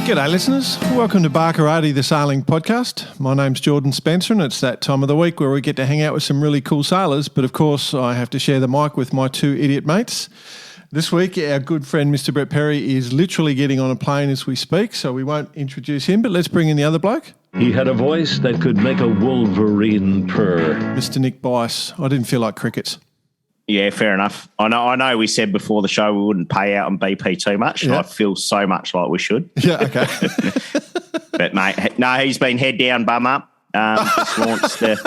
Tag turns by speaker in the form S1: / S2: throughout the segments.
S1: G'day listeners, welcome to Barkarati, the Sailing Podcast. My name's Jordan Spencer and it's that time of the week where we get to hang out with some really cool sailors, but of course I have to share the mic with my two idiot mates. This week our good friend Mr. Brett Perry is literally getting on a plane as we speak, so we won't introduce him, but let's bring in the other bloke.
S2: He had a voice that could make a wolverine purr.
S1: Mr. Nick Bice. I didn't feel like crickets.
S3: Yeah, fair enough. I know we said before the show we wouldn't pay out on BP too much.
S1: Yeah.
S3: I feel so much like we should.
S1: Yeah, okay.
S3: But, mate, no, he's been head down, bum up. Just launched the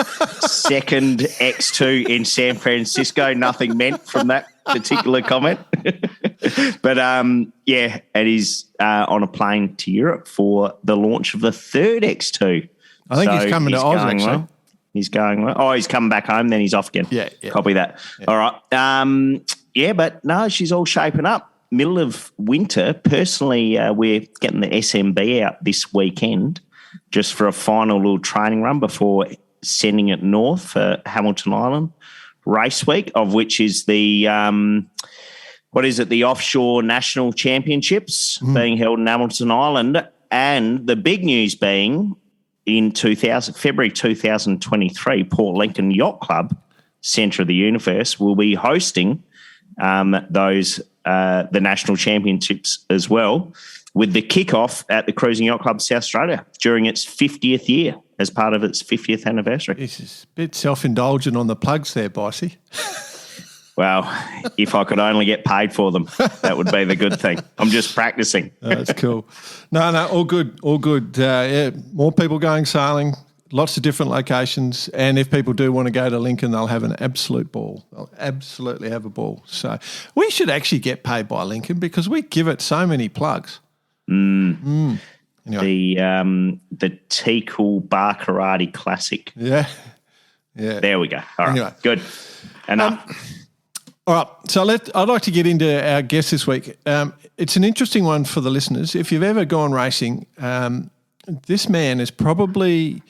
S3: second X2 in San Francisco. Nothing meant from that particular comment. But, yeah, and he's on a plane to Europe for the launch of the third X2.
S1: I think he's coming to Oz, actually.
S3: Well. He's going well. Oh, he's coming back home, then he's off again.
S1: Yeah.
S3: Copy that. Yeah. All right. Yeah, but no, she's all shaping up. Middle of winter. Personally, we're getting the SMB out this weekend just for a final little training run before sending it north for Hamilton Island Race Week, of which is the, the Offshore National Championships being held in Hamilton Island. And the big news being, in February 2023, Port Lincoln Yacht Club, Centre of the Universe, will be hosting the national championships as well, with the kickoff at the Cruising Yacht Club South Australia during its 50th year as part of its 50th anniversary.
S1: This is a bit self-indulgent on the plugs there, Bicey.
S3: Well, if I could only get paid for them, that would be the good thing. I'm just practicing.
S1: That's cool. No, all good. Yeah, more people going sailing, lots of different locations, and if people do want to go to Lincoln, they'll have an absolute ball. They'll absolutely have a ball. So we should actually get paid by Lincoln because we give it so many plugs. Anyway.
S3: The T-Cool Barkarati Classic.
S1: Yeah.
S3: There we go. All right,
S1: anyway.
S3: Good. Enough.
S1: All right, so I'd like to get into our guest this week. It's an interesting one for the listeners. If you've ever gone racing, this man is probably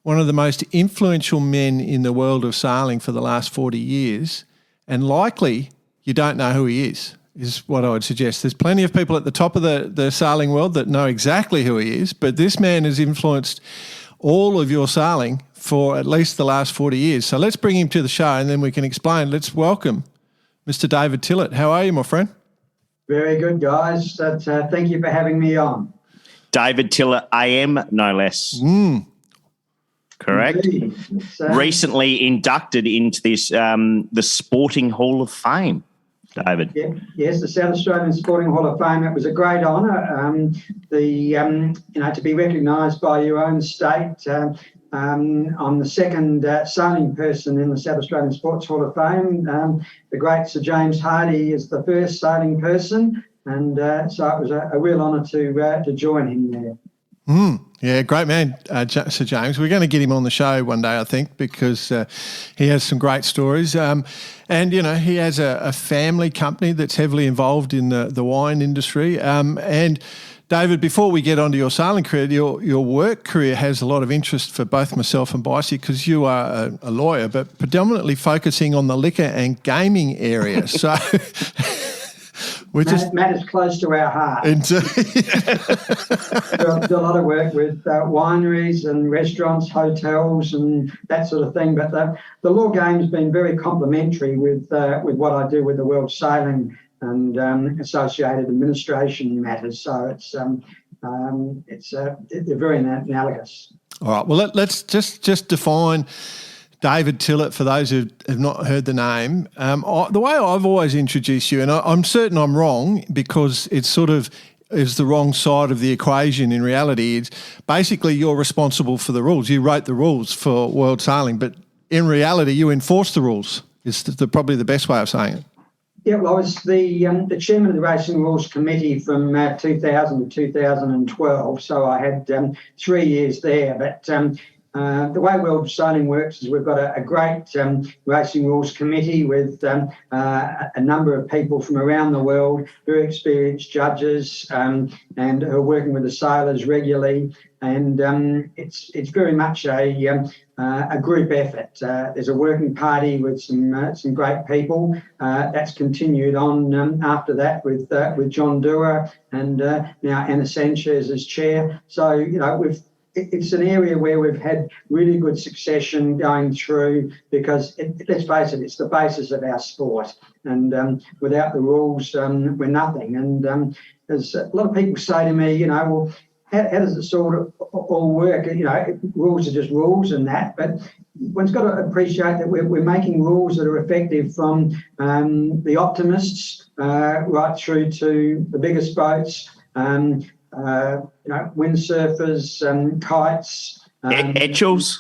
S1: one of the most influential men in the world of sailing for the last 40 years, and likely you don't know who he is what I would suggest. There's plenty of people at the top of the sailing world that know exactly who he is, but this man has influenced all of your sailing for at least the last 40 years. So let's bring him to the show and then we can explain. Let's welcome Mr. David Tillett. How are you, my friend?
S4: Very good, guys. Thank you for having me on.
S3: David Tillett AM, no less. Correct. Recently inducted into this the Sporting Hall of Fame, David.
S4: Yeah, yes, the South Australian Sporting Hall of Fame. It was a great honour. To be recognised by your own state. I'm the second sailing person in the South Australian Sports Hall of Fame. The great Sir James Hardy is the first sailing person, and so it was a real honour to join him there.
S1: Yeah, great man, Sir James. We're going to get him on the show one day, I think, because he has some great stories. And, he has a family company that's heavily involved in the wine industry. And David, before we get onto your sailing career, your work career has a lot of interest for both myself and Bicey because you are a lawyer, but predominantly focusing on the liquor and gaming area. So
S4: Matt is close to our heart.
S1: Indeed.
S4: Do a lot of work with wineries and restaurants, hotels and that sort of thing. But the law game's been very complementary with what I do with the World Sailing and associated administration matters. So they're very analogous.
S1: All right. Well, let's just define David Tillett for those who have not heard the name. The way I've always introduced you, and I'm certain I'm wrong because it's sort of is the wrong side of the equation in reality. It's basically you're responsible for the rules. You wrote the rules for World Sailing, but in reality you enforce the rules. Is probably the best way of saying it.
S4: Yeah, well, I was the chairman of the Racing Rules Committee from 2000 to 2012, so I had 3 years there. But the way World Sailing works is we've got a great Racing Rules Committee with a number of people from around the world, very experienced judges, and who are working with the sailors regularly. And it's very much a a group effort. There's a working party with some great people. That's continued on after that with John Dewar and now Anna Sanchez as chair. So, it's an area where we've had really good succession going through because, let's face it, it's the basis of our sport. And without the rules, we're nothing. And as a lot of people say to me, well, how does it sort of all work? Rules are just rules and that, but one's got to appreciate that we're making rules that are effective from the optimists right through to the biggest boats, windsurfers, kites.
S3: Etchels?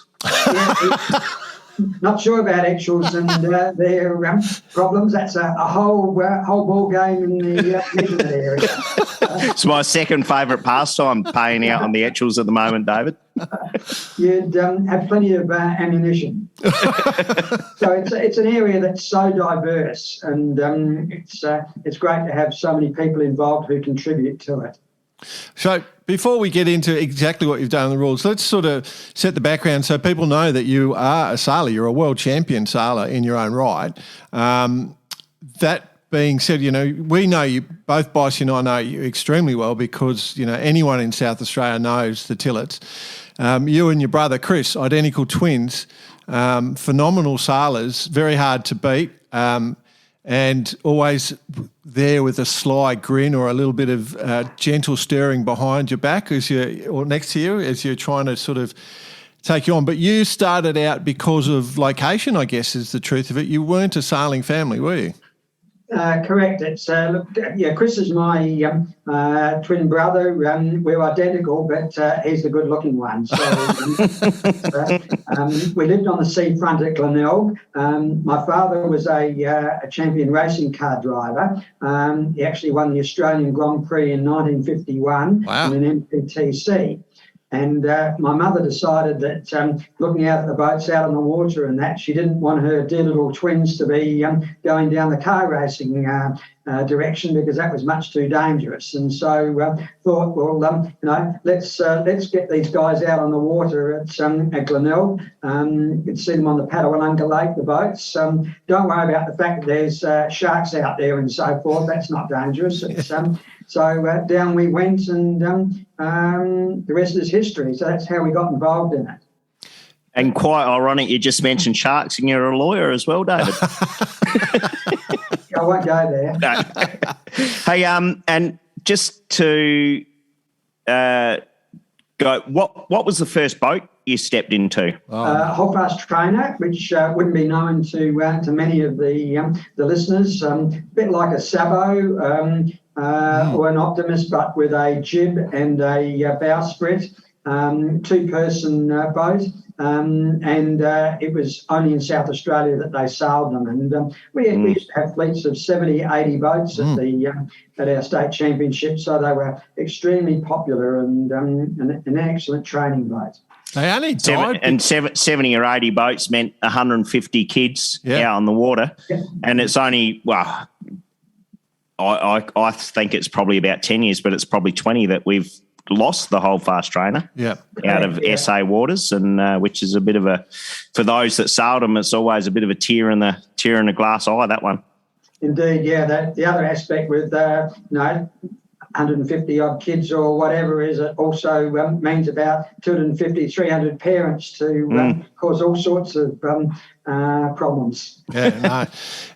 S4: Not sure about actuals and their problems. That's a whole ball game in the measurement area.
S3: It's my second favourite pastime, paying out on the actuals at the moment, David.
S4: You'd have plenty of ammunition. So it's an area that's so diverse, and it's great to have so many people involved who contribute to it.
S1: So before we get into exactly what you've done in the rules, let's sort of set the background so people know that you are a sailor. You're a world champion sailor in your own right. That being said, we know you, both Boss and I know you extremely well because, anyone in South Australia knows the Tilletts. You and your brother Chris, identical twins, phenomenal sailors, very hard to beat. And always there with a sly grin or a little bit of gentle stirring behind your back or next to you as you're trying to sort of take you on. But you started out because of location, I guess, is the truth of it. You weren't a sailing family, were you?
S4: Correct. It's Chris is my twin brother. We're identical, but he's the good-looking one. So we lived on the seafront at Glenelg. My father was a champion racing car driver. He actually won the Australian Grand Prix in 1951 in an MPTC. And my mother decided that looking out at the boats out on the water and that, she didn't want her dear little twins to be going down the car racing direction because that was much too dangerous. And so thought, well, let's get these guys out on the water at Glenelg. You can see them on the Padawalunga Lake, the boats. Don't worry about the fact that there's sharks out there and so forth. That's not dangerous. It's, so down we went, and the rest is history. So that's how we got involved in it.
S3: And quite ironic, you just mentioned sharks, and you're a lawyer as well, David.
S4: I won't go there.
S3: No. Hey, and just to go, what was the first boat you stepped into?
S4: Holdfast trainer, which wouldn't be known to many of the listeners. A bit like a Sabo or an Optimist, but with a jib and a bowsprit, two-person boat. And it was only in South Australia that they sailed them. And we used to have fleets of 70, 80 boats at our state championship, so they were extremely popular and an excellent training boat.
S1: They only died.
S3: 70 or 80 boats meant 150 kids out on the water. Yeah. And it's only, well, I think it's probably about 10 years, but it's probably 20 that we've lost the Holdfast trainer out of SA waters, and which is a bit of a, for those that sailed them, it's always a bit of a tear in the glass eye, that one.
S4: Indeed, the other aspect with 150 odd kids or whatever is it also means about 250, 300 parents to cause all sorts of problems.
S1: Yeah, no,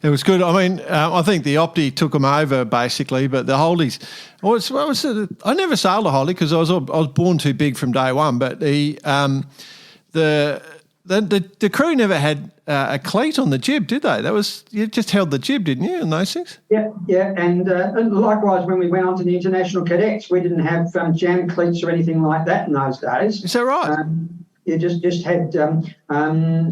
S1: it was good. I mean, I think the Opti took them over basically, but the Holdies, I never sailed a Holdie because I was born too big from day one. But the crew never had a cleat on the jib, did they? You just held the jib, didn't you, in those things?
S4: Yeah, and likewise when we went on to the international cadets, we didn't have jam cleats or anything like that in those days.
S1: Is that right?
S4: You just had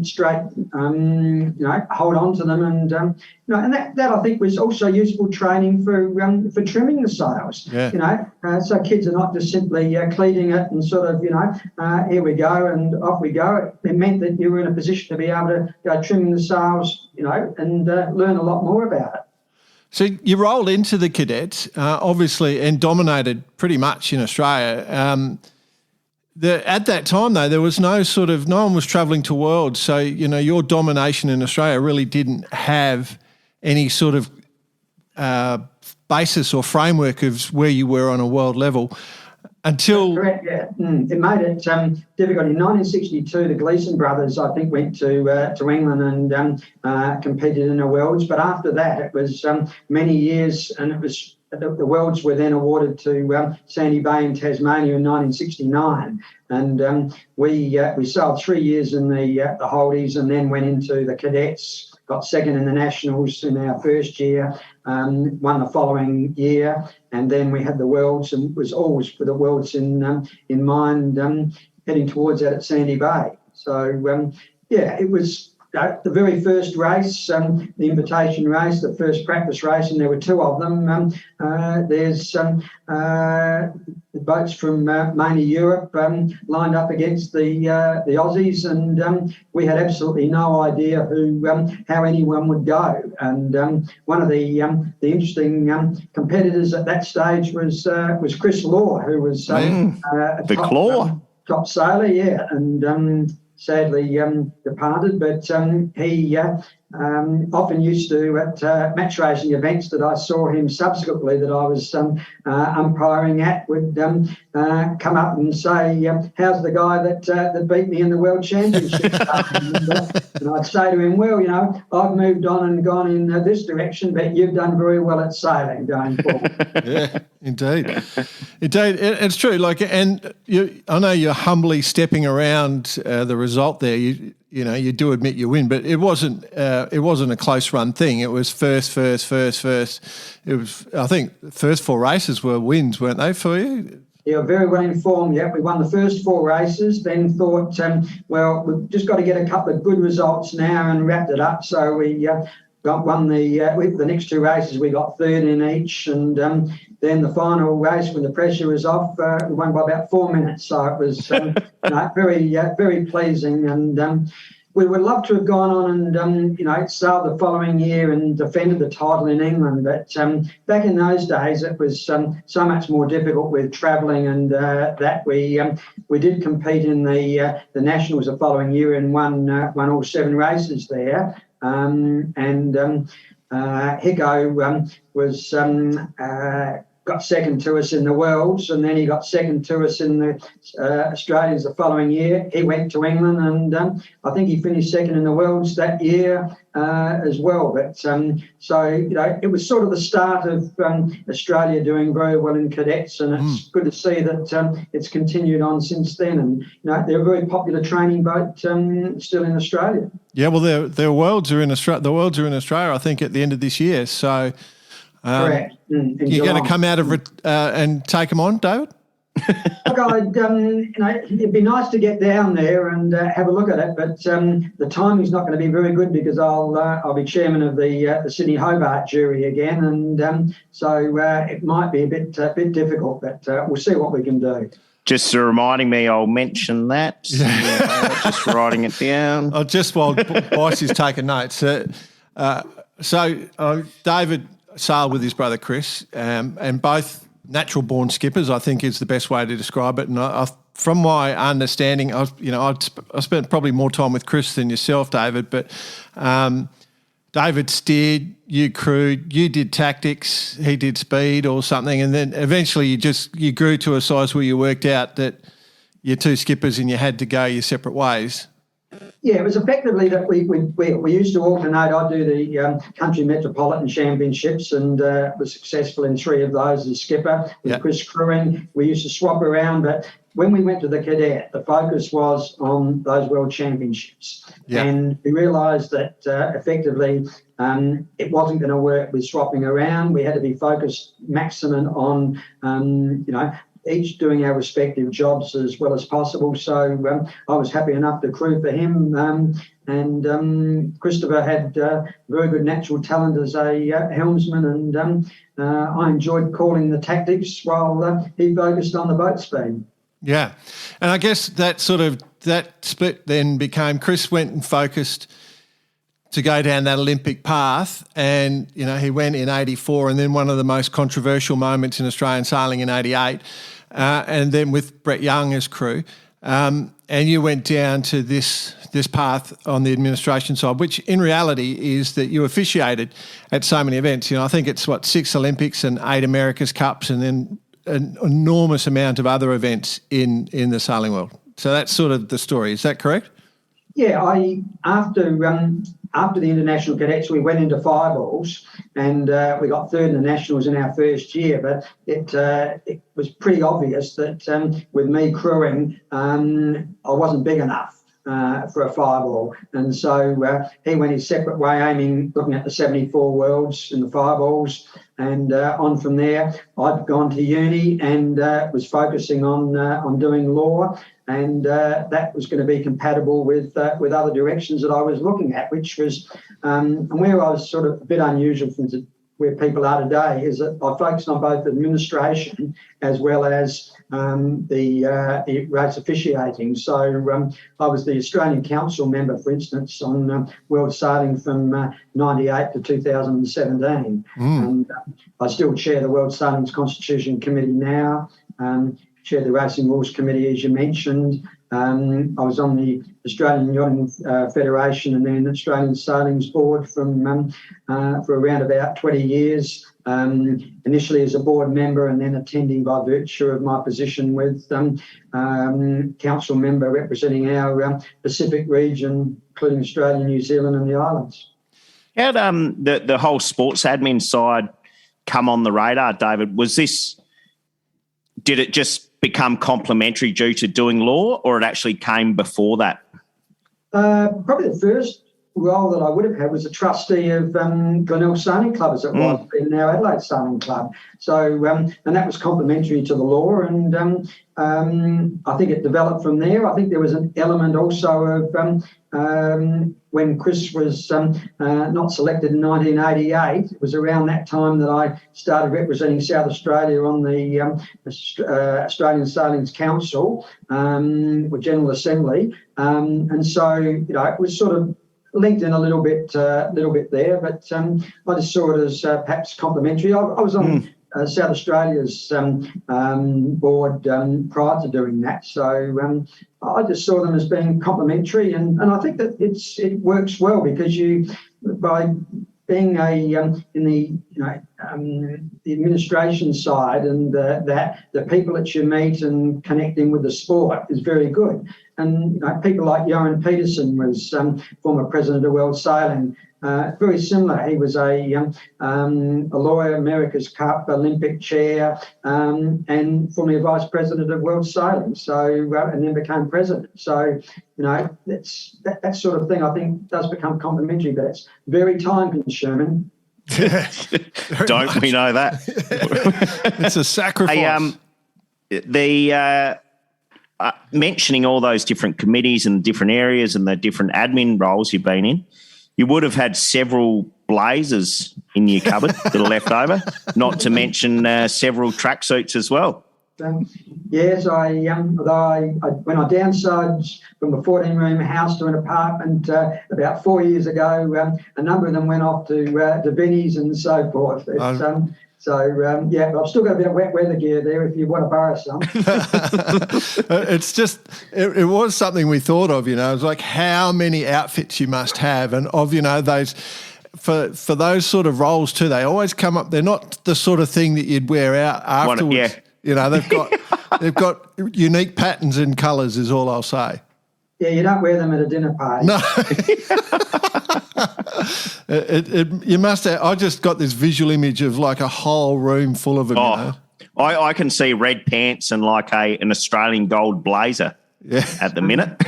S4: straight, hold on to them, and and that I think was also useful training for trimming the sails. Yeah. So kids are not just simply cleating it and sort of here we go and off we go. It meant that you were in a position to be able to go trimming the sails, and learn a lot more about it.
S1: So you rolled into the cadets, obviously, and dominated pretty much in Australia. At that time, though, there was no one was travelling to Worlds. So, your domination in Australia really didn't have any sort of basis or framework of where you were on a world level until...
S4: Correct, yeah. It made it difficult. In 1962, the Gleason brothers, I think, went to England and competed in the Worlds. But after that, it was many years, and it was... The Worlds were then awarded to Sandy Bay in Tasmania in 1969, and we sailed 3 years in the Holdies and then went into the cadets. Got second in the Nationals in our first year, won the following year, and then we had the Worlds, and was always for the Worlds in mind, heading towards that at Sandy Bay. So it was. The very first race, the invitation race, the first practice race, and there were two of them. There's the boats from mainly Europe lined up against the Aussies, and we had absolutely no idea how anyone would go. And one of the interesting competitors at that stage was Chris Law, who was
S3: the Claw
S4: top sailor, yeah, and. Sadly departed, but he often used to, at match racing events that I saw him subsequently that I was umpiring at, would come up and say, how's the guy that beat me in the World Championship? And I'd say to him, well, I've moved on and gone in this direction, but you've done very well at sailing going forward.
S1: Yeah, indeed. It's true. I know you're humbly stepping around the result there. You do admit you win, but it wasn't a close run thing. It was first. It was, I think, the first four races were wins, weren't they, for you?
S4: Yeah, very well informed. Yeah, we won the first four races, then thought, we've just got to get a couple of good results now and wrapped it up. So we won the next two races. We got third in each, and then the final race, when the pressure was off, we won by about 4 minutes. So it was very pleasing, and we would love to have gone on and sailed the following year and defended the title in England. But back in those days, it was so much more difficult with travelling, and that we did compete in the Nationals the following year and won all 7 races there. Hicko was got second to us in the Worlds, and then he got second to us in the Australians the following year. He went to England, and I think he finished second in the Worlds that year as well. But it was sort of the start of Australia doing very well in cadets, and it's good to see that it's continued on since then. And they're a very popular training boat still in Australia.
S1: Yeah, well, the Worlds are in Australia. The Worlds are in Australia, I think, at the end of this year. So.
S4: Correct.
S1: You're going to come out of and take them on, David?
S4: Look, it'd be nice to get down there and have a look at it, but the timing's not going to be very good because I'll be chairman of the Sydney Hobart jury again, and so it might be a bit difficult, but we'll see what we can do.
S3: Just reminding me, I'll mention that. Just writing it down.
S1: Just while Boyce is taking notes. David sailed with his brother Chris, and both natural-born skippers, I think, is the best way to describe it. And from my understanding, I spent probably more time with Chris than yourself, David. But David steered, you crewed, you did tactics, he did speed or something, and then eventually you grew to a size where you worked out that you're two skippers and you had to go your separate ways.
S4: Yeah, it was effectively that we used to alternate. I do the Country Metropolitan Championships and was successful in 3 of those as skipper with Chris crewing. We used to swap around, but when we went to the cadet, the focus was on those World Championships. Yeah. And we realised that effectively it wasn't going to work with swapping around. We had to be focused maximum on, each doing our respective jobs as well as possible. So I was happy enough to crew for him. And Christopher had very good natural talent as a helmsman, and I enjoyed calling the tactics while he focused on the boat speed.
S1: Yeah. And I guess that split then became Chris went and focused to go down that Olympic path, and, he went in 84, and then one of the most controversial moments in Australian sailing in 88. and then with Brett Young as crew. And you went down to this path on the administration side, which in reality is that you officiated at so many events. I think it's 6 Olympics and 8 America's Cups, and then an enormous amount of other events in the sailing world. So that's sort of the story. Is that correct?
S4: Yeah, after the international cadets, we went into fireballs, and we got third in the nationals in our first year. But it was pretty obvious that with me crewing, I wasn't big enough for a fireball, and so he went his separate way, looking at the 74 worlds in the fireballs, and on from there, I'd gone to uni and was focusing on doing law. And that was going to be compatible with other directions that I was looking at, which was and where I was sort of a bit unusual from where people are today, is that I focused on both administration as well as the race officiating. So I was the Australian Council member, for instance, on World Sailing from 98 to 2017. And I still chair the World Sailing's Constitution Committee now. Chair the Racing Rules Committee, as you mentioned. I was on the Australian Yachting Federation and then Australian Sailing's Board for around about 20 years, initially as a board member and then attending by virtue of my position with council member representing our Pacific region, including Australia, New Zealand and the islands.
S3: How'd the whole sports admin side come on the radar, David? Did it just become complementary due to doing law, or it actually came before that?
S4: Probably the first role that I would have had was a trustee of Glenelg Sailing Club, as it was, and now Adelaide Sailing Club. So, and that was complementary to the law, and I think it developed from there. I think there was an element also of when Chris was not selected in 1988, it was around that time that I started representing South Australia on the Australian Sailing's Council, or General Assembly, and so it was sort of linked in a little bit there, but I just saw it as perhaps complementary. I was on South Australia's board prior to doing that, so I just saw them as being complementary, and I think that it works well because by being in the administration side and that the people that you meet and connecting with the sport is very good. And people like Johan Peterson was former president of World Sailing, very similar. He was a lawyer, America's Cup, Olympic chair, and formerly vice president of World Sailing. So and then became president. So that's that sort of thing. I think does become complementary, but it's very time consuming.
S3: Don't much. We know that?
S1: It's a sacrifice.
S3: Mentioning all those different committees and different areas and the different admin roles you've been in, you would have had several blazers in your cupboard that are left over, not to mention several tracksuits as well.
S4: Yes, I when I downsized from a 14-room house to an apartment about 4 years ago, a number of them went off to Vinnie's and so forth. Yeah, but I've still got a bit of wet weather gear there if you want to borrow some.
S1: It's just, it was something we thought of, it was like how many outfits you must have, and of, those, for those sort of roles too, they always come up, they're not the sort of thing that you'd wear out afterwards. They've got unique patterns and colours is all I'll say.
S4: Yeah, you don't wear them at a dinner party.
S1: No. You must have, I just got this visual image of like a whole room full of them.
S3: I can see red pants and like an Australian gold blazer at the minute.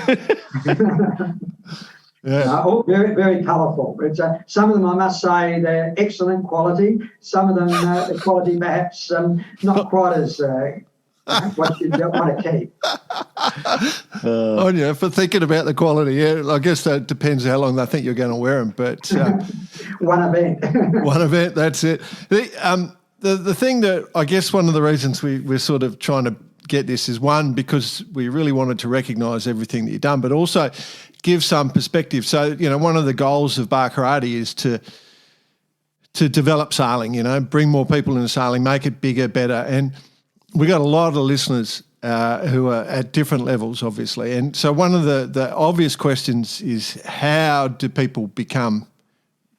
S4: All very, very colourful. It's some of them, I must say, they're excellent quality. Some of them, the quality perhaps not quite as what you don't want to keep.
S1: For thinking about the quality, I guess that depends how long they think you're going to wear them. But
S4: one event,
S1: that's it. The thing that I guess one of the reasons we're sort of trying to get this is, one, because we really wanted to recognise everything that you've done, but also give some perspective. So, one of the goals of Bar Karate is to develop sailing, bring more people into sailing, make it bigger, better. And we got a lot of listeners who are at different levels, obviously. And so one of the obvious questions is, how do people become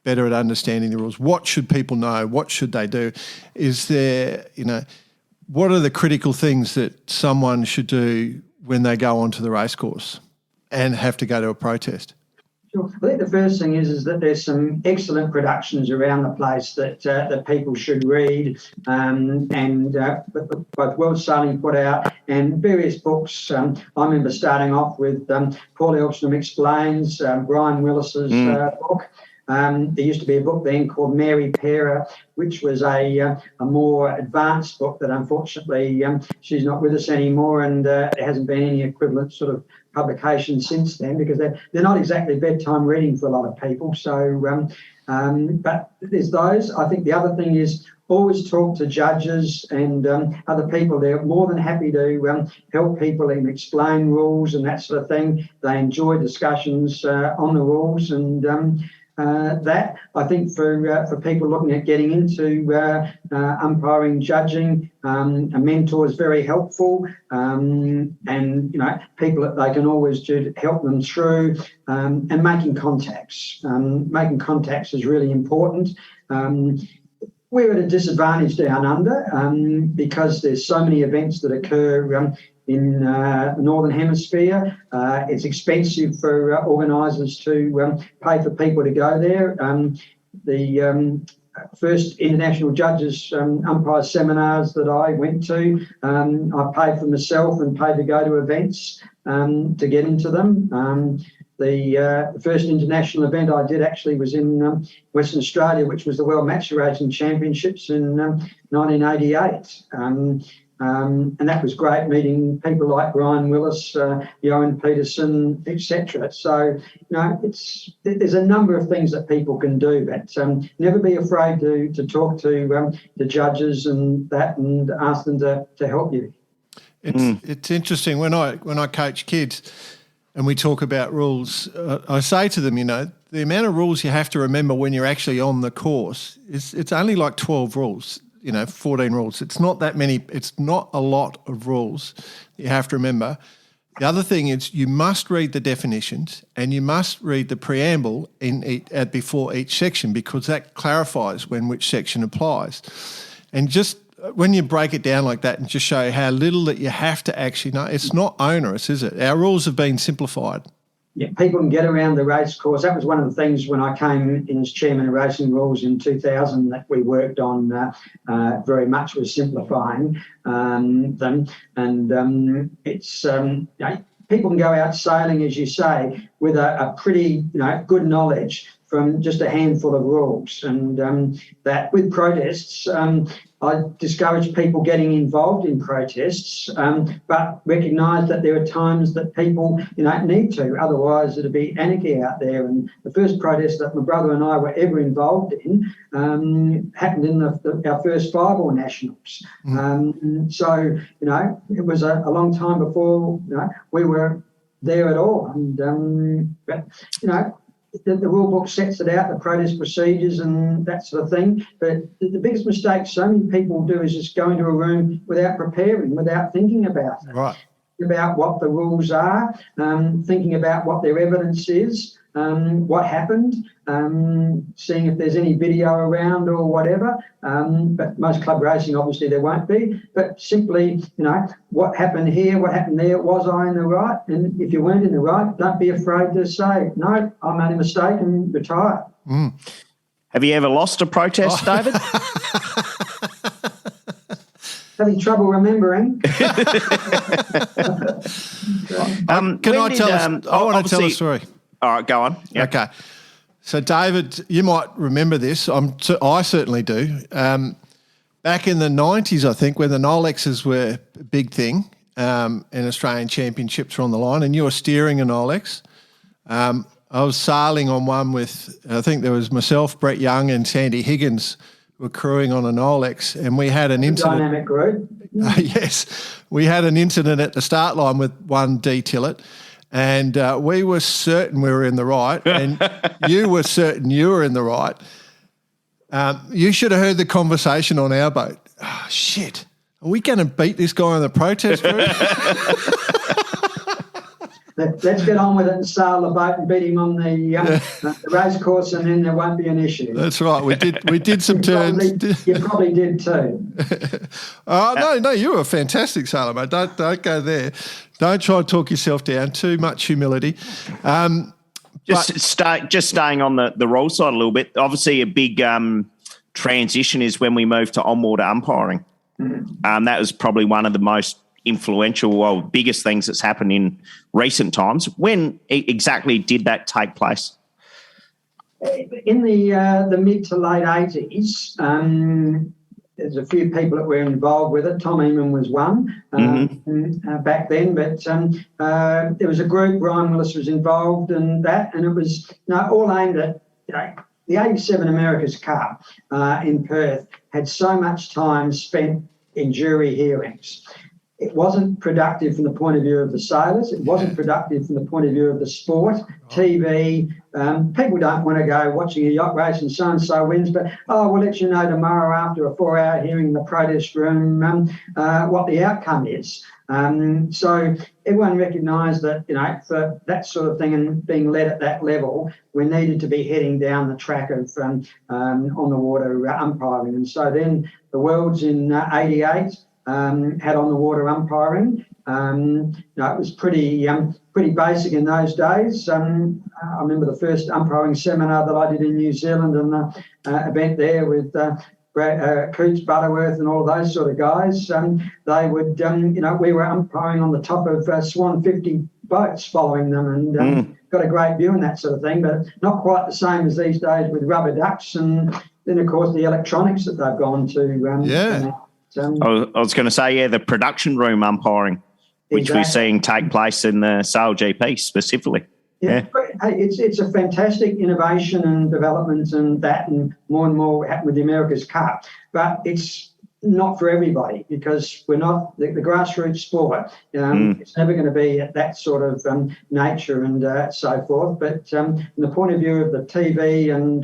S1: better at understanding the rules? What should people know? What should they do? Is there, what are the critical things that someone should do when they go onto the racecourse and have to go to a protest?
S4: Sure. I think the first thing is that there's some excellent productions around the place that people should read, and both World Sailing put out and various books. I remember starting off with Paul Elsham Explains, Brian Willis's book. There used to be a book then called Mary Parer, which was a more advanced book that unfortunately she's not with us anymore, and there hasn't been any equivalent sort of publication since then, because they're not exactly bedtime reading for a lot of people. So, but there's those. I think the other thing is always talk to judges and other people. They're more than happy to help people and explain rules and that sort of thing. They enjoy discussions on the rules, and that, I think, for people looking at getting into umpiring, judging, a mentor is very helpful, and people that they can always do to help them through, and making contacts. Making contacts is really important. We're at a disadvantage down under because there's so many events that occur in the Northern Hemisphere. It's expensive for organisers to pay for people to go there. The first international judges umpire seminars that I went to, I paid for myself and paid to go to events to get into them. The first international event I did actually was in Western Australia, which was the World Match Racing Championships in 1988. And that was great, meeting people like Brian Willis, Johan Peterson, etc. So, there's a number of things that people can do, but never be afraid to talk to the judges and ask them to help you.
S1: It's interesting when I coach kids and we talk about rules. I say to them, the amount of rules you have to remember when you're actually on the course it's only like 12 rules. 14 rules. It's not that many. It's not a lot of rules that you have to remember. The other thing is you must read the definitions and you must read the preamble before each section, because that clarifies which section applies. And just when you break it down like that and just show how little that you have to actually know, it's not onerous, is it? Our rules have been simplified.
S4: Yeah, people can get around the race course. That was one of the things when I came in as chairman of Racing Rules in 2000 that we worked on very much, was simplifying them. And it's people can go out sailing, as you say, with a pretty good knowledge from just a handful of rules. And that with protests, I discourage people getting involved in protests, but recognise that there are times that people, need to. Otherwise, it'll be anarchy out there. And the first protest that my brother and I were ever involved in happened in our first fireball nationals. So, it was a long time before we were there at all. And the rule book sets it out, the protest procedures and that sort of thing. But the biggest mistake so many people do is just go into a room without preparing, without thinking about it.
S1: Right.
S4: About what the rules are, thinking about what their evidence is, what happened, seeing if there's any video around or whatever. But most club racing, obviously, there won't be. But simply, what happened here, what happened there, was I in the right? And if you weren't in the right, don't be afraid to say, no, I made a mistake, and retire.
S3: Have you ever lost a protest, David?
S4: Having trouble remembering.
S1: Can I tell I want to tell a story.
S3: All right, go on. Yep.
S1: Okay. So, David, you might remember this. I certainly do. Back in the 90s, I think, when the Nolexes were a big thing and Australian Championships were on the line, and you were steering a Nolex, I was sailing on one with, I think there was myself, Brett Young and Sandy Higgins were crewing on a Nolex, and we had an incident.
S4: Dynamic group.
S1: Yes. We had an incident at the start line with one D Tillett, and we were certain we were in the right, and you were certain you were in the right. You should have heard the conversation on our boat. Oh, shit. Are we going to beat this guy on the protest route?
S4: Let's get on with it and sail the boat and beat him on the race course, and then there won't be an issue.
S1: That's right. We did some turns.
S4: You probably did too.
S1: No, you were a fantastic sailor, mate. Don't go there. Don't try and talk yourself down. Too much humility.
S3: Just staying on the role side a little bit. Obviously, a big transition is when we moved to on-water umpiring. That was probably one of the most influential, biggest things that's happened in recent times. When exactly did that take place?
S4: In the mid to late 80s, there's a few people that were involved with it. Tom Eamon was one back then, but there was a group. Brian Willis was involved in that, and it was all aimed at the 87 America's Cup in Perth had so much time spent in jury hearings. It wasn't productive from the point of view of the sailors. It wasn't productive from the point of view of the sport, TV. People don't want to go watching a yacht race and so-and-so wins, but, we'll let you know tomorrow after a 4-hour hearing in the protest room what the outcome is. So everyone recognised that, for that sort of thing and being led at that level, we needed to be heading down the track of on-the-water umpiring. And so then the Worlds in 88, had on the water umpiring. It was pretty basic in those days. I remember the first umpiring seminar that I did in New Zealand and the event there with Coots, Butterworth and all of those sort of guys. They would, we were umpiring on the top of Swan 50 boats following them and got a great view and that sort of thing, but not quite the same as these days with rubber ducks and then, of course, the electronics that they've gone to.
S3: I was going to say, the production room umpiring, which we're seeing take place in the Sail GP specifically.
S4: Yeah. It's a fantastic innovation and development and more happen with the America's Cup. But it's not for everybody because we're not the grassroots sport. It's never going to be at that sort of nature and so forth. But from the point of view of the TV and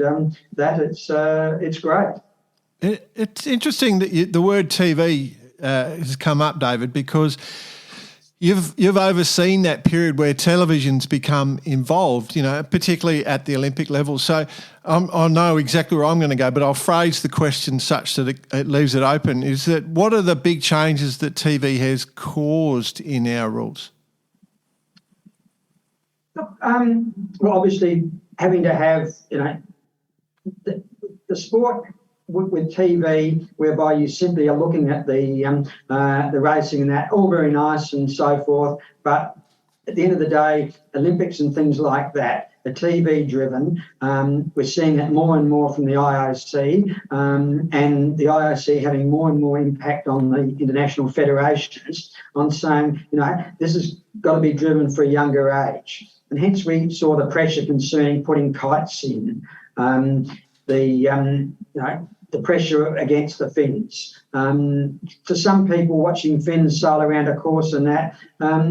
S4: it's great.
S1: It's interesting that the word TV has come up, David, because you've overseen that period where television's become involved, particularly at the Olympic level. So I know exactly where I'm going to go, but I'll phrase the question such that it leaves it open, is that what are the big changes that TV has caused in our rules?
S4: Well, obviously, having to have, the sport with TV, whereby you simply are looking at the racing and that, all very nice and so forth. But at the end of the day, Olympics and things like that are TV driven. We're seeing it more and more from the IOC, and the IOC having more and more impact on the international federations on saying, this has got to be driven for a younger age. And hence we saw the pressure concerning putting kites in. The pressure against the fins. For some people watching fins sail around a course and that,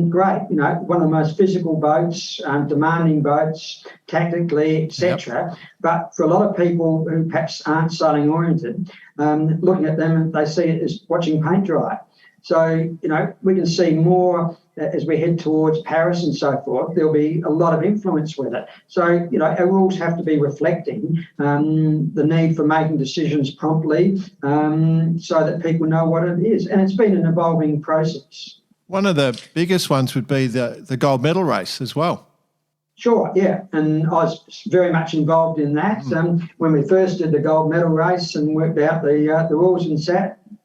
S4: great, one of the most physical boats, demanding boats, tactically, etc. Yep. But for a lot of people who perhaps aren't sailing oriented, looking at them, they see it as watching paint dry. So, we can see more as we head towards Paris and so forth. There'll be a lot of influence with it. So, our rules have to be reflecting the need for making decisions promptly so that people know what it is. And it's been an evolving process.
S1: One of the biggest ones would be the gold medal race as well.
S4: Sure, yeah. And I was very much involved in that. When we first did the gold medal race and worked out the rules and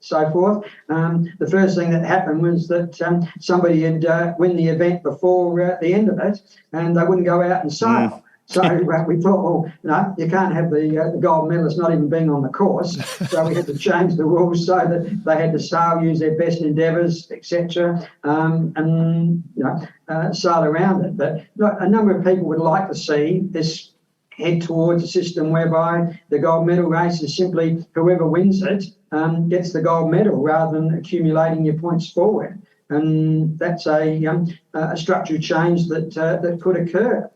S4: so forth, the first thing that happened was that somebody had win the event before the end of it and they wouldn't go out and sail. So we thought, well, you can't have the gold medalist not even being on the course. So we had to change the rules so that they had to sail, use their best endeavours, etc., and sail around it. But a number of people would like to see this head towards a system whereby the gold medal race is simply whoever wins it gets the gold medal rather than accumulating your points forward. And that's a structural change that could occur.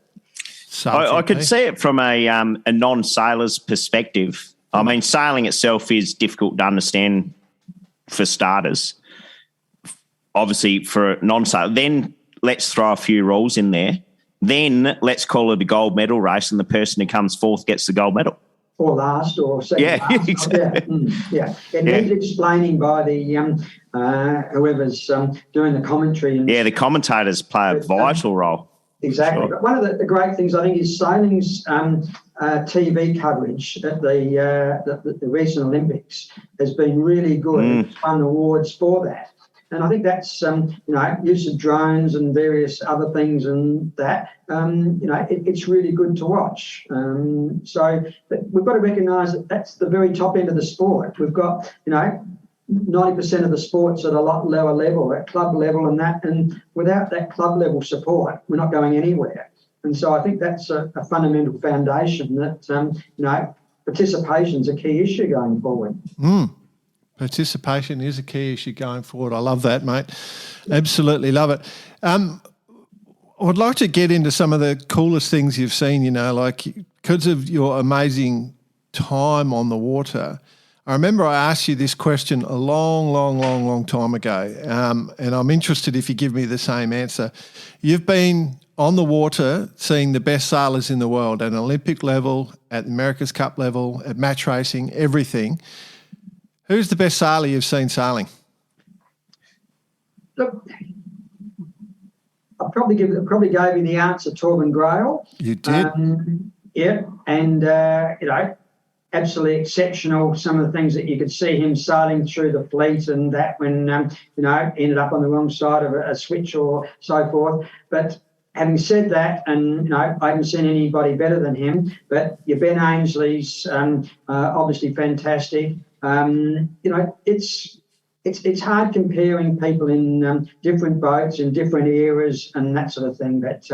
S3: I could see it from a non-sailor's perspective. I mean, sailing itself is difficult to understand for starters. Obviously, for non-sailor, then let's throw a few rules in there. Then let's call it a gold medal race, and the person who comes fourth gets the gold medal.
S4: Or last, or second last.
S3: Exactly.
S4: It needs explaining by the whoever's doing the commentary. And
S3: the commentators play a vital role.
S4: Exactly.
S3: Sure.
S4: But one of the great things I think is sailing's TV coverage at the recent Olympics has been really good. It's won awards for that. And I think that's, use of drones and various other things and that, it's really good to watch. So but we've got to recognise that that's the very top end of the sport. We've got, 90% of the sports at a lot lower level, at club level and that, and without that club level support, we're not going anywhere. And so I think that's a fundamental foundation that, participation is a key issue going forward.
S1: Participation is a key issue going forward. I love that, mate. Absolutely love it. I would like to get into some of the coolest things you've seen, like because of your amazing time on the water. I remember I asked you this question a long time ago, and I'm interested if you give me the same answer. You've been on the water seeing the best sailors in the world at an Olympic level, at America's Cup level, at match racing, everything. Who's the best sailor you've seen sailing?
S4: Look, I probably gave you the answer, Torben Grail.
S1: You did?
S4: And absolutely exceptional. Some of the things that you could see him sailing through the fleet and that when ended up on the wrong side of a switch or so forth. But having said that, and I haven't seen anybody better than him. But your Ben Ainsley's obviously fantastic. It's hard comparing people in different boats in different eras and that sort of thing. But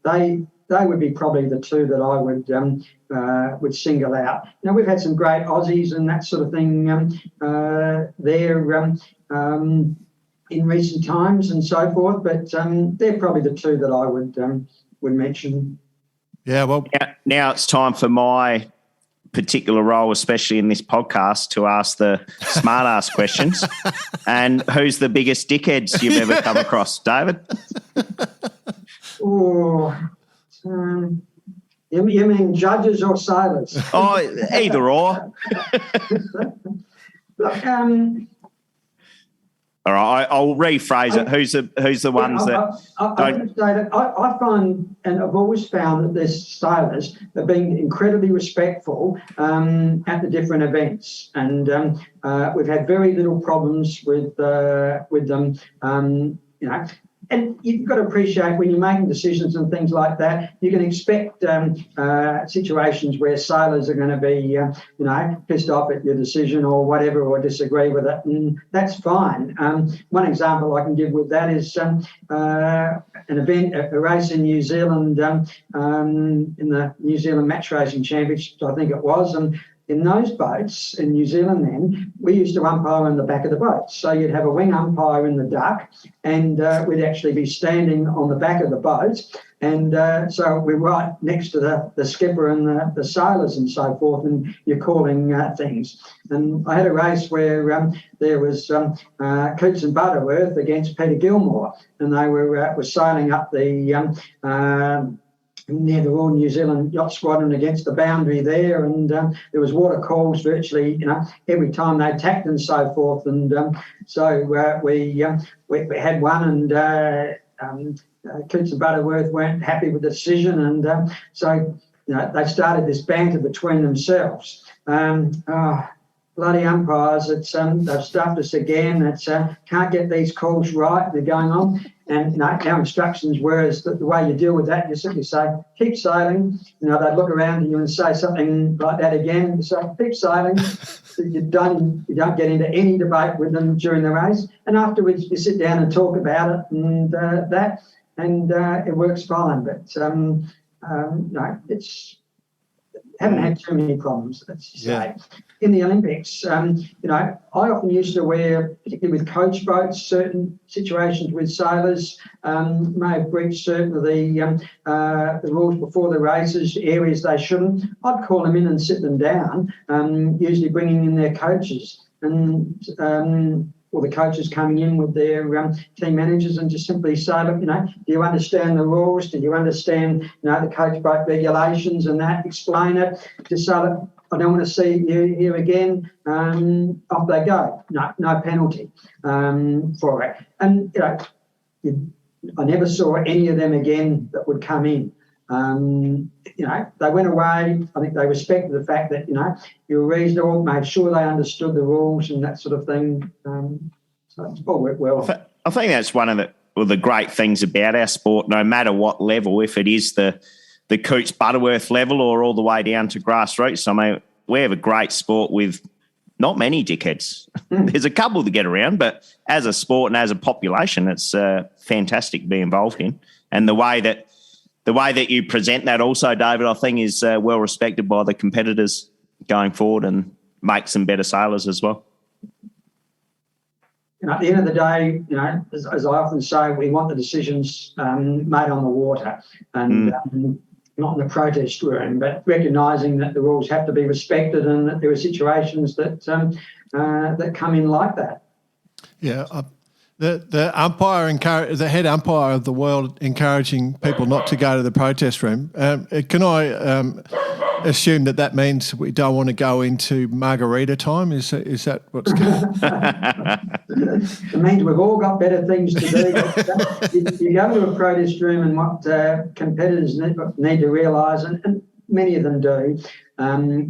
S4: they would be probably the two that I would single out. Now we've had some great Aussies and that sort of thing there in recent times and so forth. But they're probably the two that I would mention.
S1: Yeah, well,
S3: now it's time for my particular role, especially in this podcast, to ask the smart ass questions. And who's the biggest dickheads you've ever come across, David?
S4: You mean judges or sailors?
S3: Oh, either or.
S4: Look,
S3: all right, I'll rephrase it. Who's the ones that
S4: I would say that I find, and I've always found that there's sailors have been incredibly respectful at the different events, and we've had very little problems with them. And you've got to appreciate when you're making decisions and things like that, you can expect situations where sailors are going to be, pissed off at your decision or whatever, or disagree with it, and that's fine. One example I can give with that is an event, a race in New Zealand, in the New Zealand Match Racing Championships, I think it was, and in those boats in New Zealand then, we used to umpire in the back of the boat. So you'd have a wing umpire in the duck and we'd actually be standing on the back of the boat. And so we're right next to the skipper and the sailors and so forth, and you're calling things. And I had a race where there was Coots and Butterworth against Peter Gilmore, and they were sailing up the near the Royal New Zealand Yacht Squadron against the boundary there, and there was water calls virtually, every time they tacked and so forth, and so we had one, and Coots and Butterworth weren't happy with the decision, and so they started this banter between themselves. Bloody umpires! They've stuffed us again. Can't get these calls right. They're going on. And our instructions were is that the way you deal with that, you simply say, keep sailing. They'd look around at you and say something like that again. You say, keep sailing. You don't get into any debate with them during the race. And afterwards, you sit down and talk about it and it works fine. But it's haven't had too many problems, let's say. Yeah. In the Olympics, I often used to wear, particularly with coach boats, certain situations with sailors may have breached certain of the rules before the races, areas they shouldn't. I'd call them in and sit them down, usually bringing in their coaches. and or the coaches coming in with their team managers and just simply say, look, do you understand the rules? Do you understand, the coach boat regulations and that? Explain it. Just say, look, I don't want to see you here again. Off they go. No penalty for it. And, I never saw any of them again that would come in. They went away. I think they respected the fact that, you were reasonable, made sure they understood the rules and that sort of thing. So it's all worked well.
S3: I think that's one of the great things about our sport, no matter what level, if it is the Coots Butterworth level or all the way down to grassroots. I mean, we have a great sport with not many dickheads. There's a couple that get around, but as a sport and as a population, it's fantastic to be involved in. And the way that you present that also, David, I think is well respected by the competitors going forward and makes them better sailors as well.
S4: At the end of the day, as I often say, we want the decisions made on the water and not in the protest room, but recognising that the rules have to be respected and that there are situations that that come in like that.
S1: Yeah. The umpire, the head umpire of the world, encouraging people not to go to the protest room. Can I assume that means we don't want to go into margarita time? Is that what's going on?
S4: It means we've all got better things to do. You go to a protest room, and what competitors need to realise, and many of them do,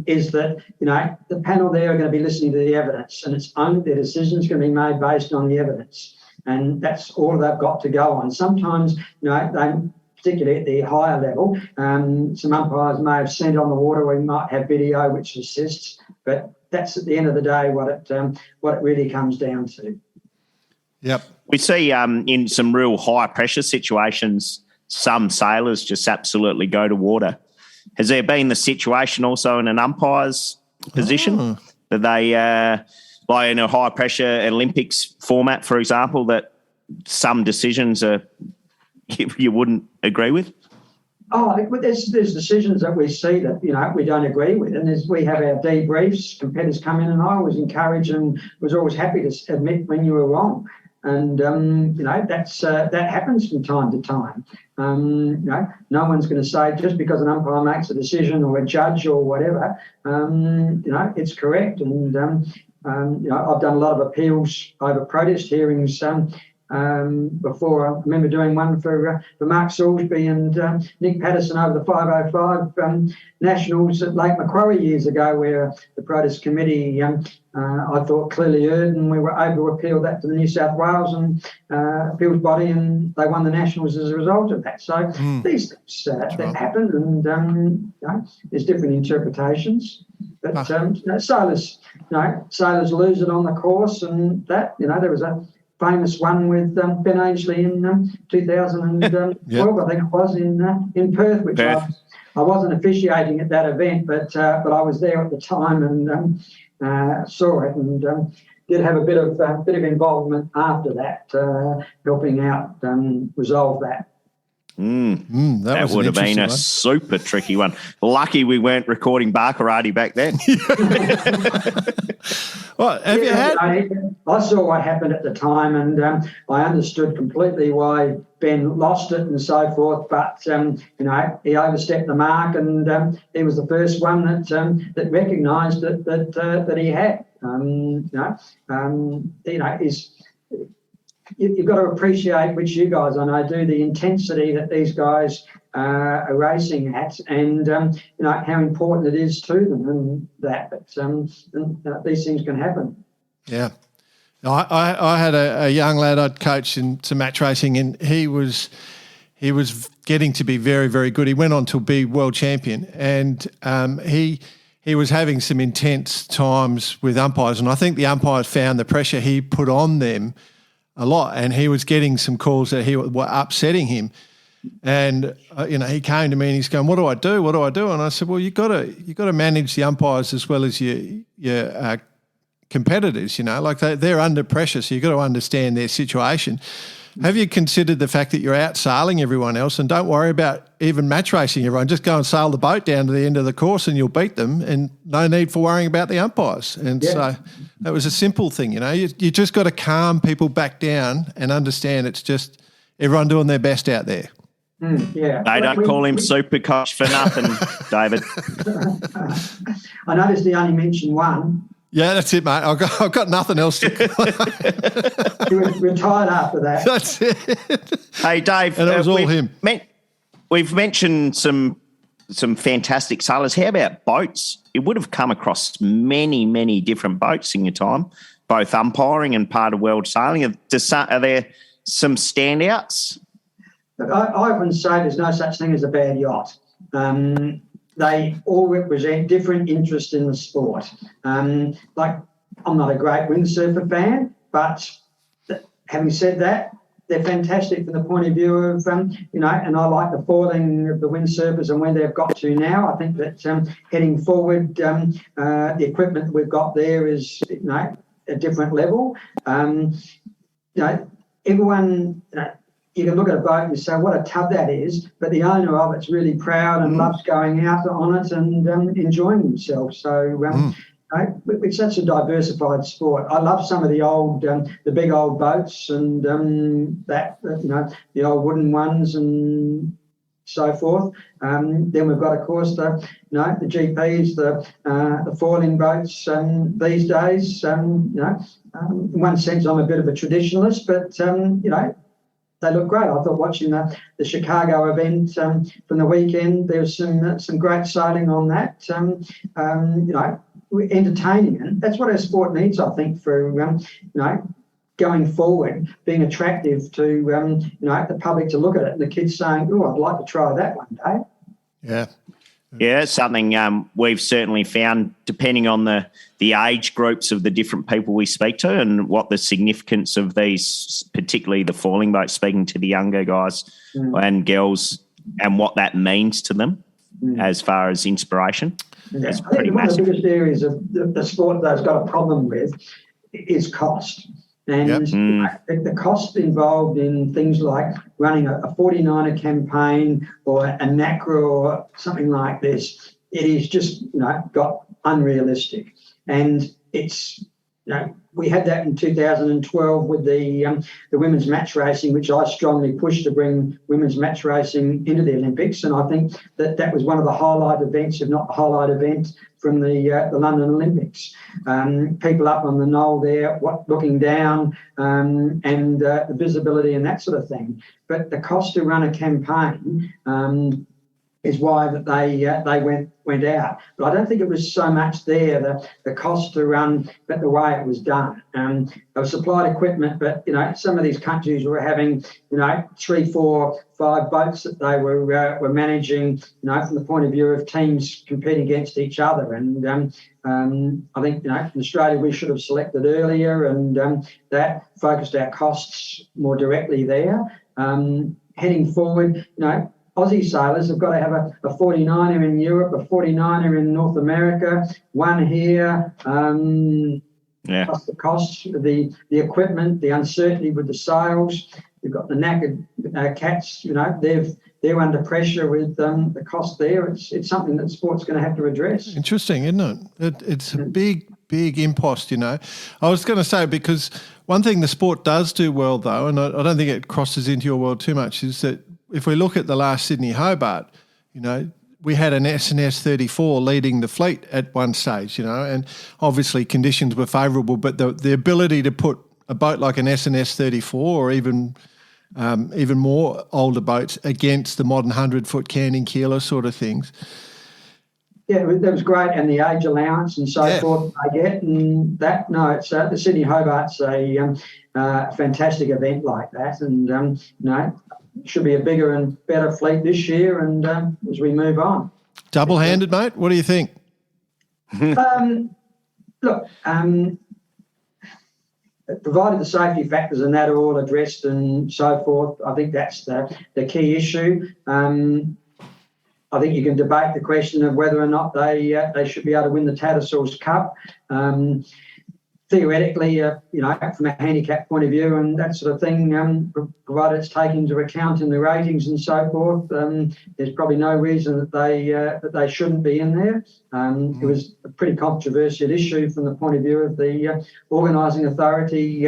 S4: is that the panel there are going to be listening to the evidence, and it's only their decisions going to be made based on the evidence. And that's all they've got to go on. Sometimes, they, particularly at the higher level, some umpires may have sent on the water. We might have video which assists, but that's at the end of the day what it really comes down to.
S1: Yep.
S3: We see in some real high pressure situations, some sailors just absolutely go to water. Has there been the situation also in an umpire's position that they? Like in a high-pressure Olympics format, for example, that some decisions you wouldn't agree with?
S4: Oh, there's decisions that we see that, we don't agree with. And we have our debriefs, competitors come in, and I always encourage and was always happy to admit when you were wrong. And, that happens from time to time. No one's going to say just because an umpire makes a decision or a judge or whatever, it's correct. And, I've done a lot of appeals over protest hearings before. I remember doing one for Mark Salisbury and Nick Patterson over the 505 Nationals at Lake Macquarie years ago, where the protest committee, I thought, clearly erred, and we were able to appeal that to the New South Wales and appeals body, and they won the Nationals as a result of that. So these things that happen, and there's different interpretations. But sailors lose it on the course, and that there was a famous one with Ben Ainslie in 2012, I think it was in Perth, which I wasn't officiating at that event, but I was there at the time and saw it, and did have a bit of involvement after that, helping out resolve that.
S3: That would have been a super tricky one. Lucky we weren't recording Barkarati back then.
S1: Well, have you had?
S4: I saw what happened at the time, and I understood completely why Ben lost it and so forth. But he overstepped the mark, and he was the first one that recognised that he had. You've got to appreciate, which you guys I know do, the intensity that these guys are racing at, and how important it is to them, and that. But these things can happen.
S1: Yeah, I had a young lad I'd coached in some match racing, and he was getting to be very, very good. He went on to be world champion, and he was having some intense times with umpires, and I think the umpires found the pressure he put on them a lot, and he was getting some calls that were upsetting him. And he came to me and he's going, "What do I do? What do I do?" And I said, "Well, you got to manage the umpires as well as your competitors. Like they're under pressure, so you got to understand their situation." Have you considered the fact that you're out sailing everyone else, and don't worry about even match racing everyone? Just go and sail the boat down to the end of the course and you'll beat them, and no need for worrying about the umpires. And so that was a simple thing, You just got to calm people back down and understand it's just everyone doing their best out there.
S4: Yeah.
S3: They don't call him Super Coach for nothing, David.
S4: I noticed he only mentioned one.
S1: Yeah, that's it, mate. I've got nothing else to
S4: He was retired after that.
S1: That's it.
S3: Hey, Dave.
S1: And it was all him.
S3: We've mentioned some fantastic sailors. How about boats? You would have come across many, many different boats in your time, both umpiring and part of world sailing. Are there some standouts?
S4: Look, I often say there's no such thing as a bad yacht. They all represent different interests in the sport. Like, I'm not a great windsurfer fan, but having said that, they're fantastic from the point of view of, and I like the foiling of the windsurfers and where they've got to now. I think that heading forward, the equipment that we've got there is, a different level. Everyone... you can look at a boat and say, what a tub that is, but the owner of it's really proud and loves going out on it and enjoying themselves. So it's such a diversified sport. I love some of the old, the big old boats and the old wooden ones and so forth. Then we've got, of course, the GPs, the foiling boats these days. In one sense, I'm a bit of a traditionalist, but, they look great. I thought watching the Chicago event from the weekend, there's some great sailing on that. Entertaining, and that's what our sport needs, I think, for going forward, being attractive to the public to look at it, and the kids saying, "Oh, I'd like to try that one day."
S1: Yeah.
S3: Yeah, it's something we've certainly found, depending on the age groups of the different people we speak to and what the significance of these, particularly the foiling boats, speaking to the younger guys and girls, and what that means to them as far as inspiration.
S4: Yeah.
S3: It's pretty
S4: one
S3: massive.
S4: of the biggest areas of the sport that's got a problem with is cost. And the cost involved in things like running a 49er campaign or a NACRA or something like this, it is just, got unrealistic. And it's, we had that in 2012 with the women's match racing, which I strongly pushed to bring women's match racing into the Olympics. And I think that was one of the highlight events, if not the highlight event, from the London Olympics. People up on the knoll there, looking down, and the visibility and that sort of thing. But the cost to run a campaign is why that they went out. But I don't think it was so much there, the cost to run, but the way it was done. They were supplied equipment, but, some of these countries were having, 3, 4, 5 boats that they were managing, from the point of view of teams competing against each other. And I think, in Australia, we should have selected earlier and that focused our costs more directly there. Heading forward, Aussie sailors have got to have a 49er in Europe, a 49er in North America, one here. Plus the costs, the equipment, the uncertainty with the sails. You've got the knackered cats. They're under pressure with the cost there. It's something that sport's going to have to address.
S1: Interesting, isn't it? It's a big impost. I was going to say, because one thing the sport does do well, though, and I don't think it crosses into your world too much, is that if we look at the last Sydney Hobart, we had an S&S 34 leading the fleet at one stage, and obviously conditions were favourable, but the ability to put a boat like an S&S 34 or even more older boats against the modern 100-foot canting keeler sort of things.
S4: Yeah, that was great, and the age allowance and so forth I get, and that, it's the Sydney Hobart's a fantastic event like that, and should be a bigger and better fleet this year, and as we move on.
S1: Double-handed, mate? What do you think?
S4: Look, provided the safety factors and that are all addressed and so forth, I think that's the key issue. I think you can debate the question of whether or not they should be able to win the Tattersalls Cup. theoretically, from a handicap point of view and that sort of thing, provided it's taken into account in the ratings and so forth, there's probably no reason that they shouldn't be in there. It was a pretty controversial issue from the point of view of the organising authority,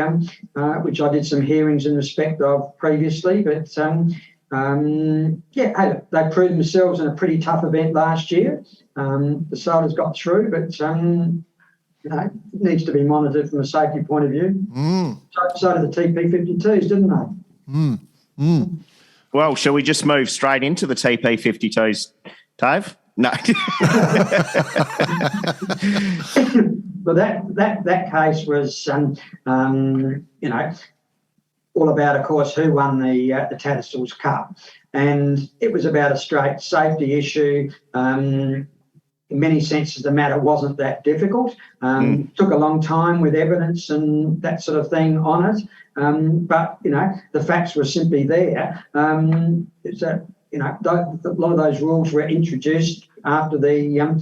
S4: which I did some hearings in respect of previously. But they proved themselves in a pretty tough event last year. The sailors got through, but it needs to be monitored from a safety point of view. So did the TP52s, didn't they?
S3: Well, shall we just move straight into the TP52s, Dave? No.
S4: Well, that case was, all about, of course, who won the Tattersalls Cup, and it was about a straight safety issue. In many senses, the matter wasn't that difficult. Took a long time with evidence and that sort of thing on it, but the facts were simply there. A lot of those rules were introduced after the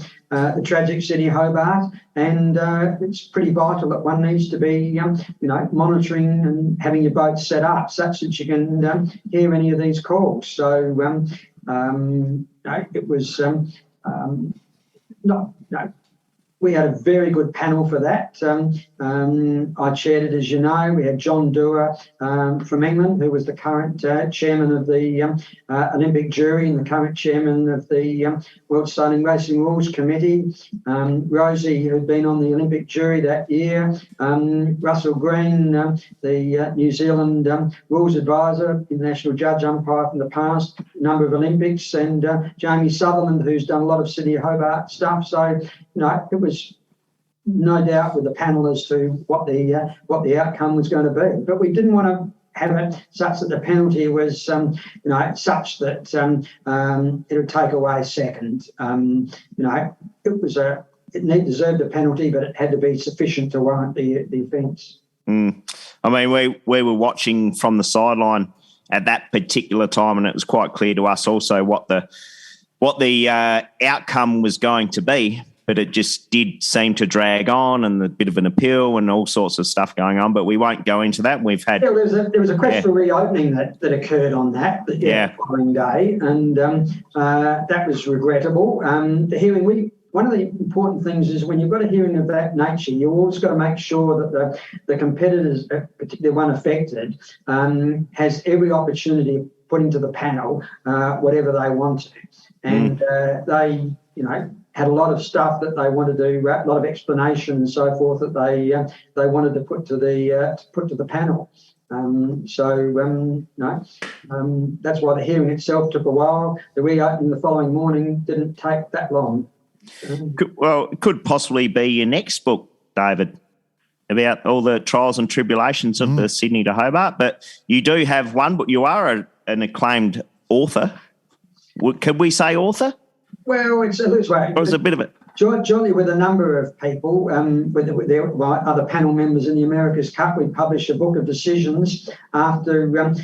S4: tragic Sydney Hobart, and it's pretty vital that one needs to be monitoring and having your boat set up such that you can hear any of these calls. So it was we had a very good panel for that. I chaired it, as you know. We had John Dewar from England, who was the current chairman of the Olympic jury and the current chairman of the World Sailing Racing Rules Committee. Rosie, who'd been on the Olympic jury that year. Russell Green, the New Zealand rules advisor, international judge umpire from the past number of Olympics, and Jamie Sutherland, who's done a lot of Sydney Hobart stuff. So, it was no doubt with the panel as to what the outcome was going to be. But we didn't want to have it such that the penalty was, such that it would take away second. It deserved a penalty, but it had to be sufficient to warrant the offence.
S3: I mean, we were watching from the sideline at that particular time, and it was quite clear to us also what the outcome was going to be. But it just did seem to drag on, and a bit of an appeal and all sorts of stuff going on. But we won't go into that. We've had
S4: there was a request for reopening that occurred on the following day, and that was regrettable. The hearing, one of the important things is when you've got a hearing of that nature, you've always got to make sure that the competitors, particularly one affected, has every opportunity of putting to the panel whatever they want to, and they had a lot of stuff that they wanted to do, a lot of explanation and so forth that they wanted to put to the panel. That's why the hearing itself took a while. The reopening the following morning didn't take that long.
S3: It could possibly be your next book, David, about all the trials and tribulations of the Sydney to Hobart. But you do have one book. You are an acclaimed author. Could we say author?
S4: Well, it's right.
S3: Or was it a bit of it?
S4: Jointly with a number of people, with their other panel members in the America's Cup, we published a book of decisions after, and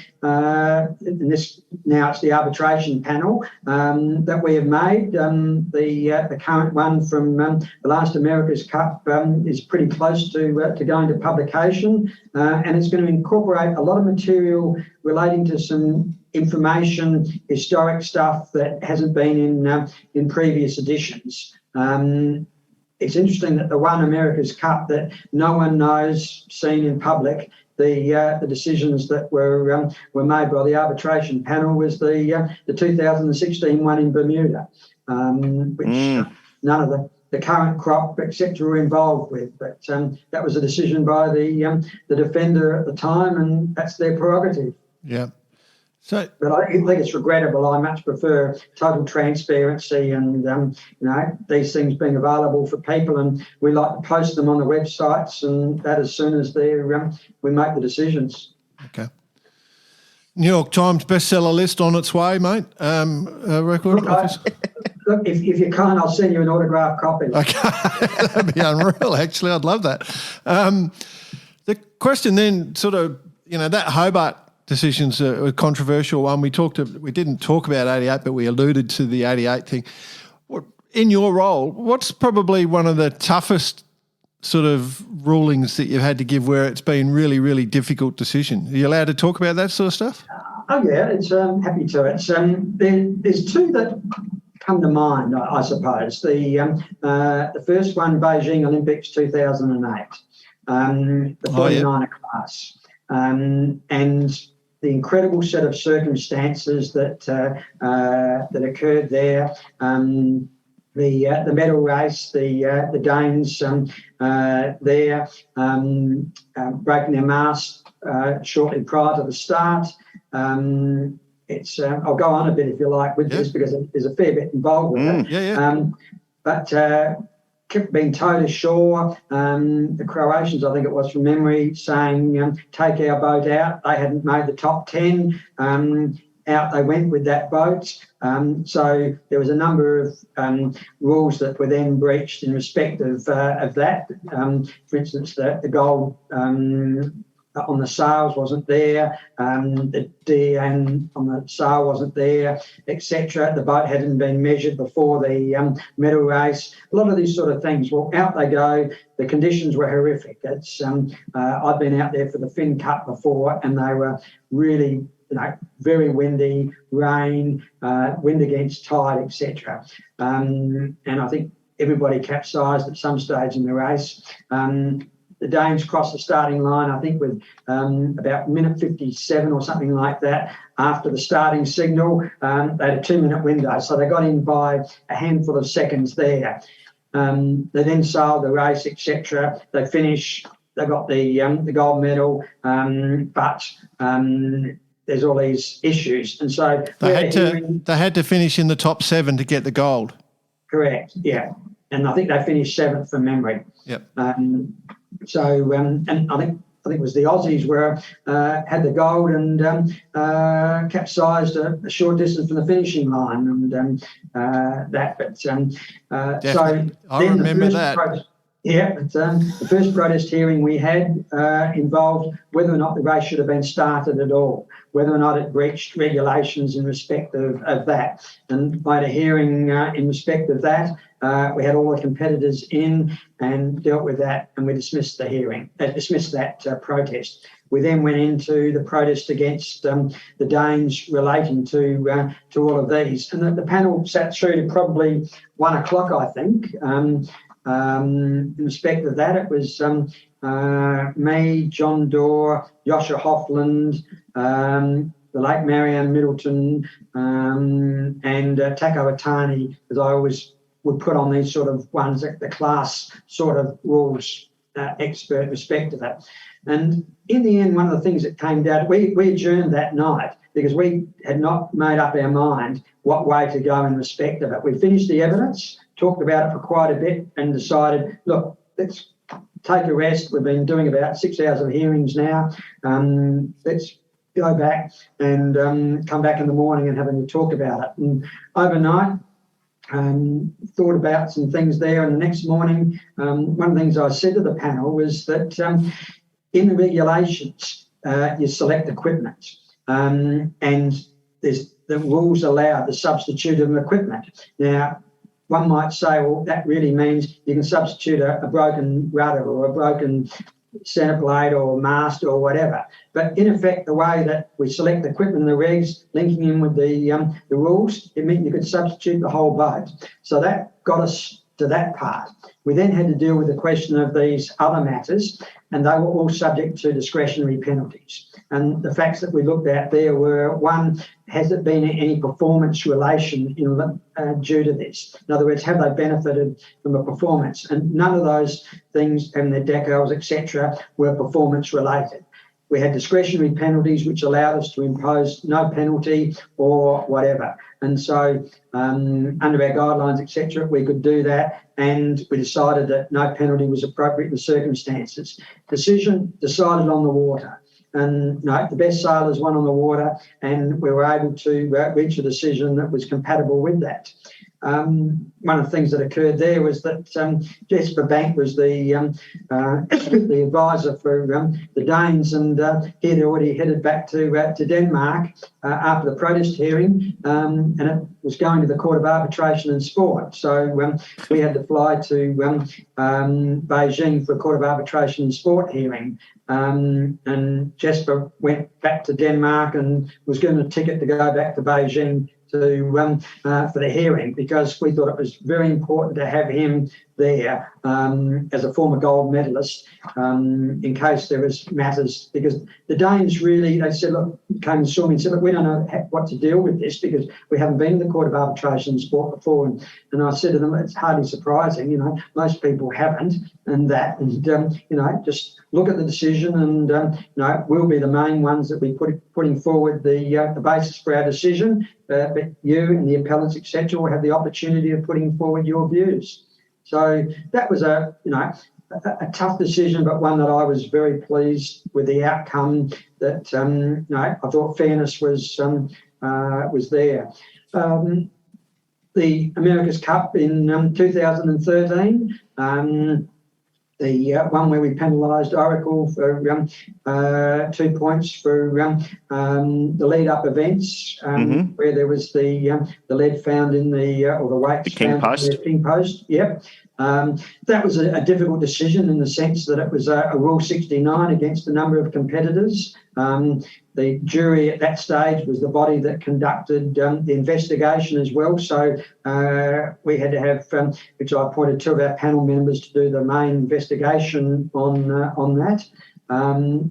S4: this now it's the arbitration panel that we have made. The current one from the last America's Cup is pretty close to going to publication, and it's going to incorporate a lot of material relating to some information, historic stuff that hasn't been in previous editions. It's interesting that the one America's Cup that no one knows, seen in public, the decisions that were made by the arbitration panel was the 2016 one in Bermuda, which none of the current crop, etc., were involved with. But that was a decision by the defender at the time, and that's their prerogative.
S1: Yeah.
S4: But I think it's regrettable. I much prefer total transparency and, these things being available for people, and we like to post them on the websites, and that as soon as we make the decisions.
S1: Okay. New York Times bestseller list on its way, mate. Record
S4: Look,
S1: office.
S4: Look, if you can't, I'll send you an autographed copy.
S1: Okay. That'd be unreal, actually. I'd love that. The question then sort of, that Hobart decision's a controversial one. We didn't talk about 88, but we alluded to the 88 thing. In your role, what's probably one of the toughest sort of rulings that you've had to give where it's been really, really difficult decision. Are you allowed to talk about that sort of stuff?
S4: Oh yeah, it's happy to. It's there's two that come to mind, I suppose. The first one, Beijing Olympics 2008, the 49er class, and the incredible set of circumstances that occurred there. The medal race, the Danes there breaking their mast shortly prior to the start. I'll go on a bit if you like with this because there's a fair bit involved with it. But kept being towed ashore. The Croatians, I think it was from memory, saying take our boat out. They hadn't made the top 10. Out they went with that boat. So there was a number of rules that were then breached in respect of that. For instance, the gold on the sails wasn't there, the DN on the sail wasn't there, etc. The boat hadn't been measured before the medal race. A lot of these sort of things. Well, out they go. The conditions were horrific. It's I've been out there for the Finn Cup before, and they were really, very windy, rain, wind against tide, etc. And I think everybody capsized at some stage in the race. The Danes crossed the starting line, I think, with about minute 57 or something like that. After the starting signal, they had a 2-minute window, so they got in by a handful of seconds there. They then sailed the race, etc. They finished. They got the gold medal, but there's all these issues, and so
S1: they had to finish in the top 7 to get the gold.
S4: Correct. Yeah, and I think they finished 7th from memory.
S1: Yep.
S4: So and I think it was the Aussies had the gold and capsized a short distance from the finishing line, and that. But so
S1: I remember that.
S4: The first protest hearing we had involved whether or not the race should have been started at all, whether or not it breached regulations in respect of that. And by the hearing in respect of that, we had all the competitors in and dealt with that, and we dismissed the hearing, dismissed that protest. We then went into the protest against the Danes relating to all of these, and the panel sat through to probably 1 o'clock, I think. In respect of that, it was me, John Dorr, Joscha Hofland, the late Marianne Middleton, and Taco Atani, as I always would put on these sort of ones, the class sort of rules expert in respect of that. And in the end, one of the things that came down, we adjourned that night because we had not made up our mind what way to go in respect of it. We finished the evidence, talked about it for quite a bit, and decided, look, let's take a rest. We've been doing about 6 hours of hearings now. Let's go back and come back in the morning and having to talk about it. And overnight, thought about some things there, and the next morning, one of the things I said to the panel was that in the regulations, you select equipment, and there's the rules allow the substitute of equipment. Now, one might say, well, that really means you can substitute a broken rudder or a broken centre blade or mast or whatever. But in effect, the way that we select the equipment in the regs, linking in with the rules, it meant you could substitute the whole boat. So that got us to that part. We then had to deal with the question of these other matters, and they were all subject to discretionary penalties. And the facts that we looked at there were, one, has there been any performance relation due to this? In other words, have they benefited from a performance? And none of those things and their decals, etc., were performance related. We had discretionary penalties which allowed us to impose no penalty or whatever. And so under our guidelines, etc., we could do that, and we decided that no penalty was appropriate in the circumstances. Decision decided on the water. And the best sailors won on the water, and we were able to reach a decision that was compatible with that. one of the things that occurred there was that Jesper Bank was the the advisor for the Danes, and he had already headed back to Denmark after the protest hearing, and it was going to the Court of Arbitration and Sport. So we had to fly to Beijing for a Court of Arbitration and Sport hearing. And Jesper went back to Denmark and was given a ticket to go back to Beijing for the hearing, because we thought it was very important to have him there as a former gold medalist in case there was matters, because the Danes really, they said, look, came and saw me and said, look, we don't know what to deal with this because we haven't been to the Court of Arbitration and Sport before. And I said to them, it's hardly surprising, most people haven't, and just look at the decision, and we'll be the main ones that we putting forward the basis for our decision, but you and the appellants, etc., will have the opportunity of putting forward your views. So that was a tough decision, but one that I was very pleased with the outcome. That I thought fairness was there. The America's Cup in 2013. The one where we penalised Oracle for 2 points for the lead-up events, where there was the lead found in or the weights
S3: found in the
S4: king post. Yep. That was a difficult decision in the sense that it was a Rule 69 against a number of competitors. The jury at that stage was the body that conducted the investigation as well. So we had to have, which I appointed two of our panel members to do the main investigation on that.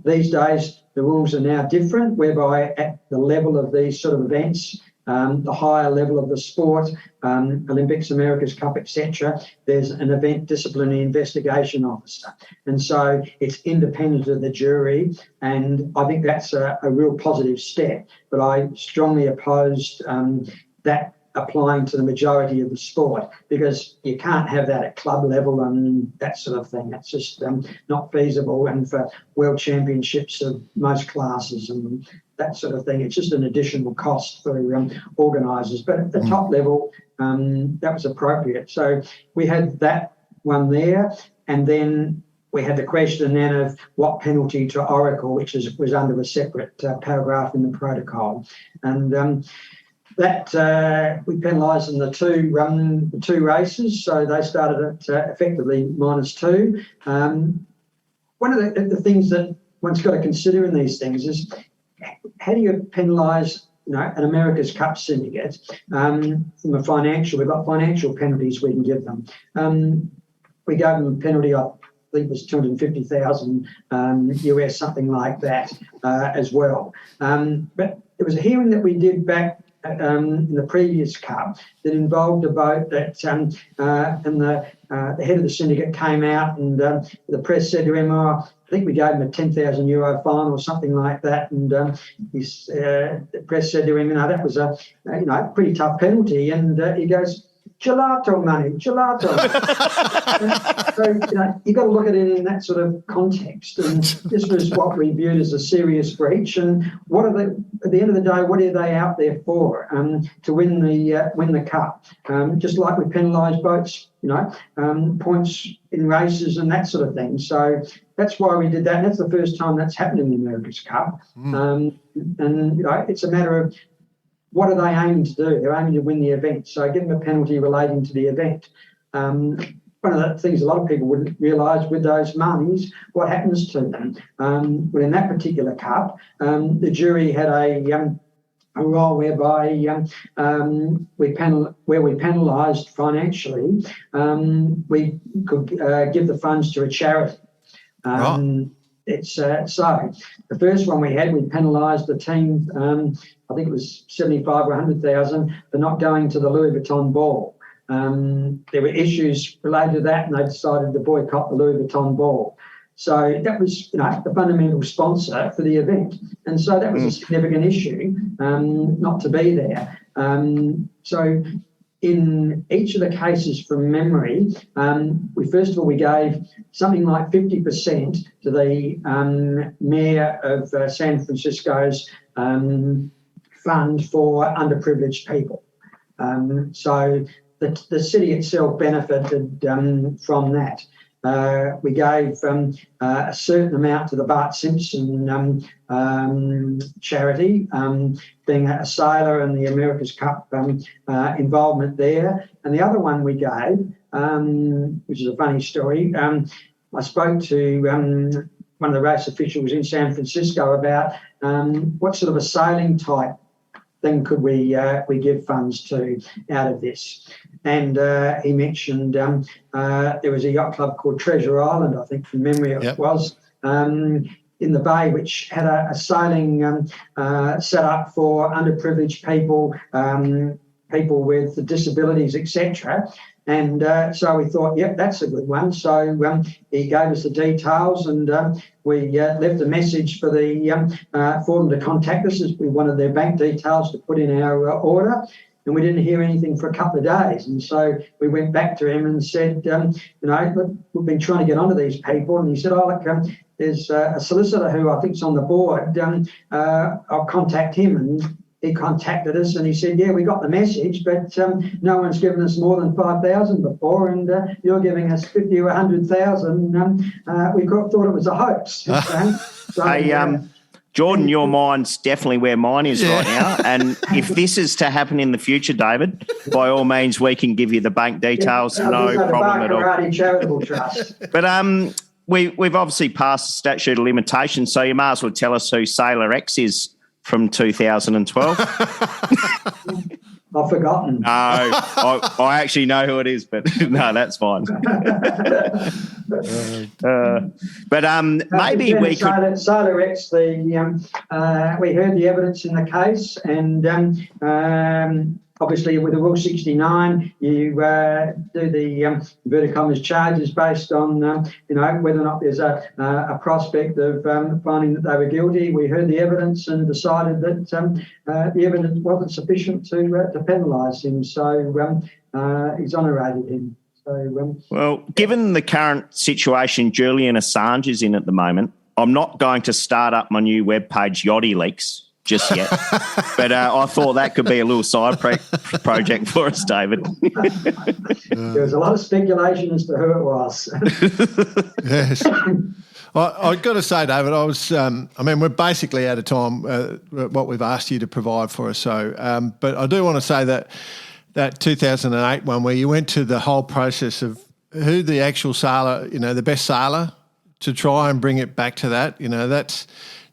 S4: These days, the rules are now different, whereby at the level of these sort of events, the higher level of the sport, Olympics, America's Cup, etc., there's an event disciplinary investigation officer. And so it's independent of the jury, and I think that's a real positive step. But I strongly opposed that applying to the majority of the sport, because you can't have that at club level and that sort of thing. That's just not feasible, and for world championships of most classes and that sort of thing, it's just an additional cost for organisers. But at the top level, that was appropriate. So we had that one there, and then we had the question then of what penalty to Oracle, which was under a separate paragraph in the protocol. And that we penalised in the two races, so they started at effectively -2. One of the things that one's got to consider in these things is, how do you penalise an America's Cup syndicate from a financial? We've got financial penalties we can give them. We gave them a penalty, I think it was $250,000 US, something like that, as well. But there was a hearing that we did back in the previous Cup that involved a vote that, and the head of the syndicate came out, and the press said to him, I think we gave him a €10,000 fine or something like that, and the press said to him, that was a pretty tough penalty, and he goes, gelato money, gelato. So you've got to look at it in that sort of context. And this was what we viewed as a serious breach. And what are they? At the end of the day, what are they out there for? To win the cup. Just like we penalise boats, points in races and that sort of thing. So that's why we did that. And that's the first time that's happened in the America's Cup. And it's a matter of, what are they aiming to do? They're aiming to win the event. So give them a penalty relating to the event. One of the things a lot of people wouldn't realise with those monies, what happens to them. Well, in that particular cup, the jury had a role whereby we penalised financially. We could give the funds to a charity. It's so the first one we had, we penalised the team. I think it was 75 or 100,000 for not going to the Louis Vuitton ball. There were issues related to that, and they decided to boycott the Louis Vuitton ball. So that was, the fundamental sponsor for the event, and so that was a significant issue, not to be there. So in each of the cases from memory, we gave something like 50% to the mayor of San Francisco's fund for underprivileged people. So the city itself benefited from that. We gave a certain amount to the Bart Simpson charity, being a sailor and the America's Cup involvement there. And the other one we gave, which is a funny story, I spoke to one of the race officials in San Francisco about what sort of a sailing type thing could we give funds to out of this. And he mentioned there was a yacht club called Treasure Island, I think from memory it was, in the bay, which had a sailing set up for underprivileged people, people with disabilities, etc. And so we thought, yep, that's a good one. So he gave us the details, and we left a message for them to contact us, as we wanted their bank details to put in our order. And we didn't hear anything for a couple of days. And so we went back to him and said, look, we've been trying to get onto these people. And he said, oh, look, there's a solicitor who I think's on the board. I'll contact him. And he contacted us and he said, yeah, we got the message, but no one's given us more than 5,000 before, and you're giving us 50 or 100,000. We thought it was a hoax.
S3: Jordan, your mind's definitely where mine is right now. And if this is to happen in the future, David, by all means, we can give you the bank details. No problem at all.
S4: Charitable Trust.
S3: But we've obviously passed the statute of limitations, so you might as well tell us who Sailor X is from 2012.
S4: I've forgotten.
S3: No, I actually know who it is, but no, that's fine. Maybe we could.
S4: Sailor X, we heard the evidence in the case, and obviously with the Rule 69, you do the inverted commas charges based on whether or not there's a prospect of finding that they were guilty. We heard the evidence and decided that the evidence wasn't sufficient to penalise him, so exonerated him. So,
S3: well, given the current situation Julian Assange is in at the moment, I'm not going to start up my new webpage, Yachty Leaks, just yet. But I thought that could be a little side project for us, David.
S4: There was a lot of speculation as to who it was.
S1: Yes. I've got to say, David, we're basically out of time, what we've asked you to provide for us. So, but I do want to say that 2008 one where you went to the whole process of who the actual sailor, the best sailor, to try and bring it back to that,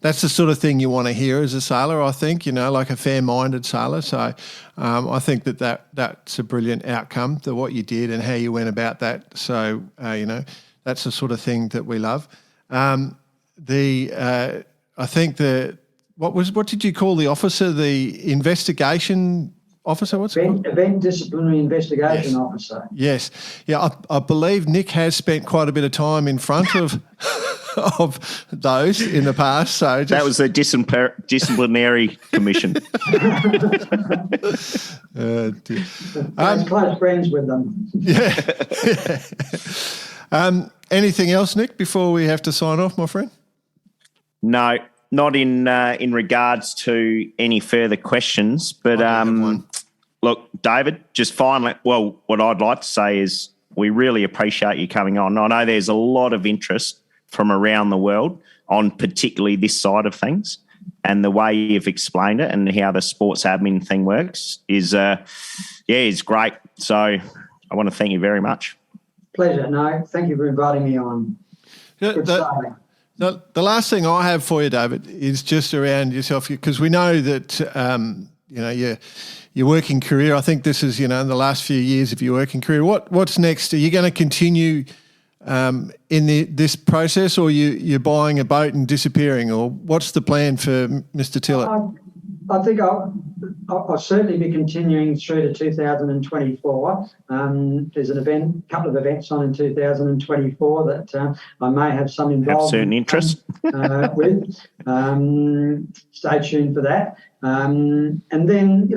S1: that's the sort of thing you want to hear as a sailor, I think, like a fair-minded sailor. So I think that's a brilliant outcome to what you did and how you went about that. So, that's the sort of thing that we love. I think what did you call the officer, the investigation officer? What's it called?
S4: Event Disciplinary Investigation Officer.
S1: Yes. Yeah, I believe Nick has spent quite a bit of time in front of of those in the past. So
S3: that was the disciplinary commission.
S4: Close friends with them.
S1: Yeah. Anything else, Nick, before we have to sign off, my friend?
S3: No, not in regards to any further questions. But look, David, just finally, what I'd like to say is we really appreciate you coming on. I know there's a lot of interest from around the world on particularly this side of things, and the way you've explained it and how the sports admin thing works is great. So I want to thank you very much.
S4: Pleasure. No, thank you for inviting me on.
S1: The last thing I have for you, David, is just around yourself, because we know that your working career. I think this is in the last few years of your working career. What's next? Are you going to continue in this process, or you're buying a boat and disappearing, or what's the plan for Mr. Tillett?
S4: I think I'll certainly be continuing through to 2024. There's a couple of events on in 2024 that I may have some involvement.
S3: Have certain interest
S4: with. Stay tuned for that. And then,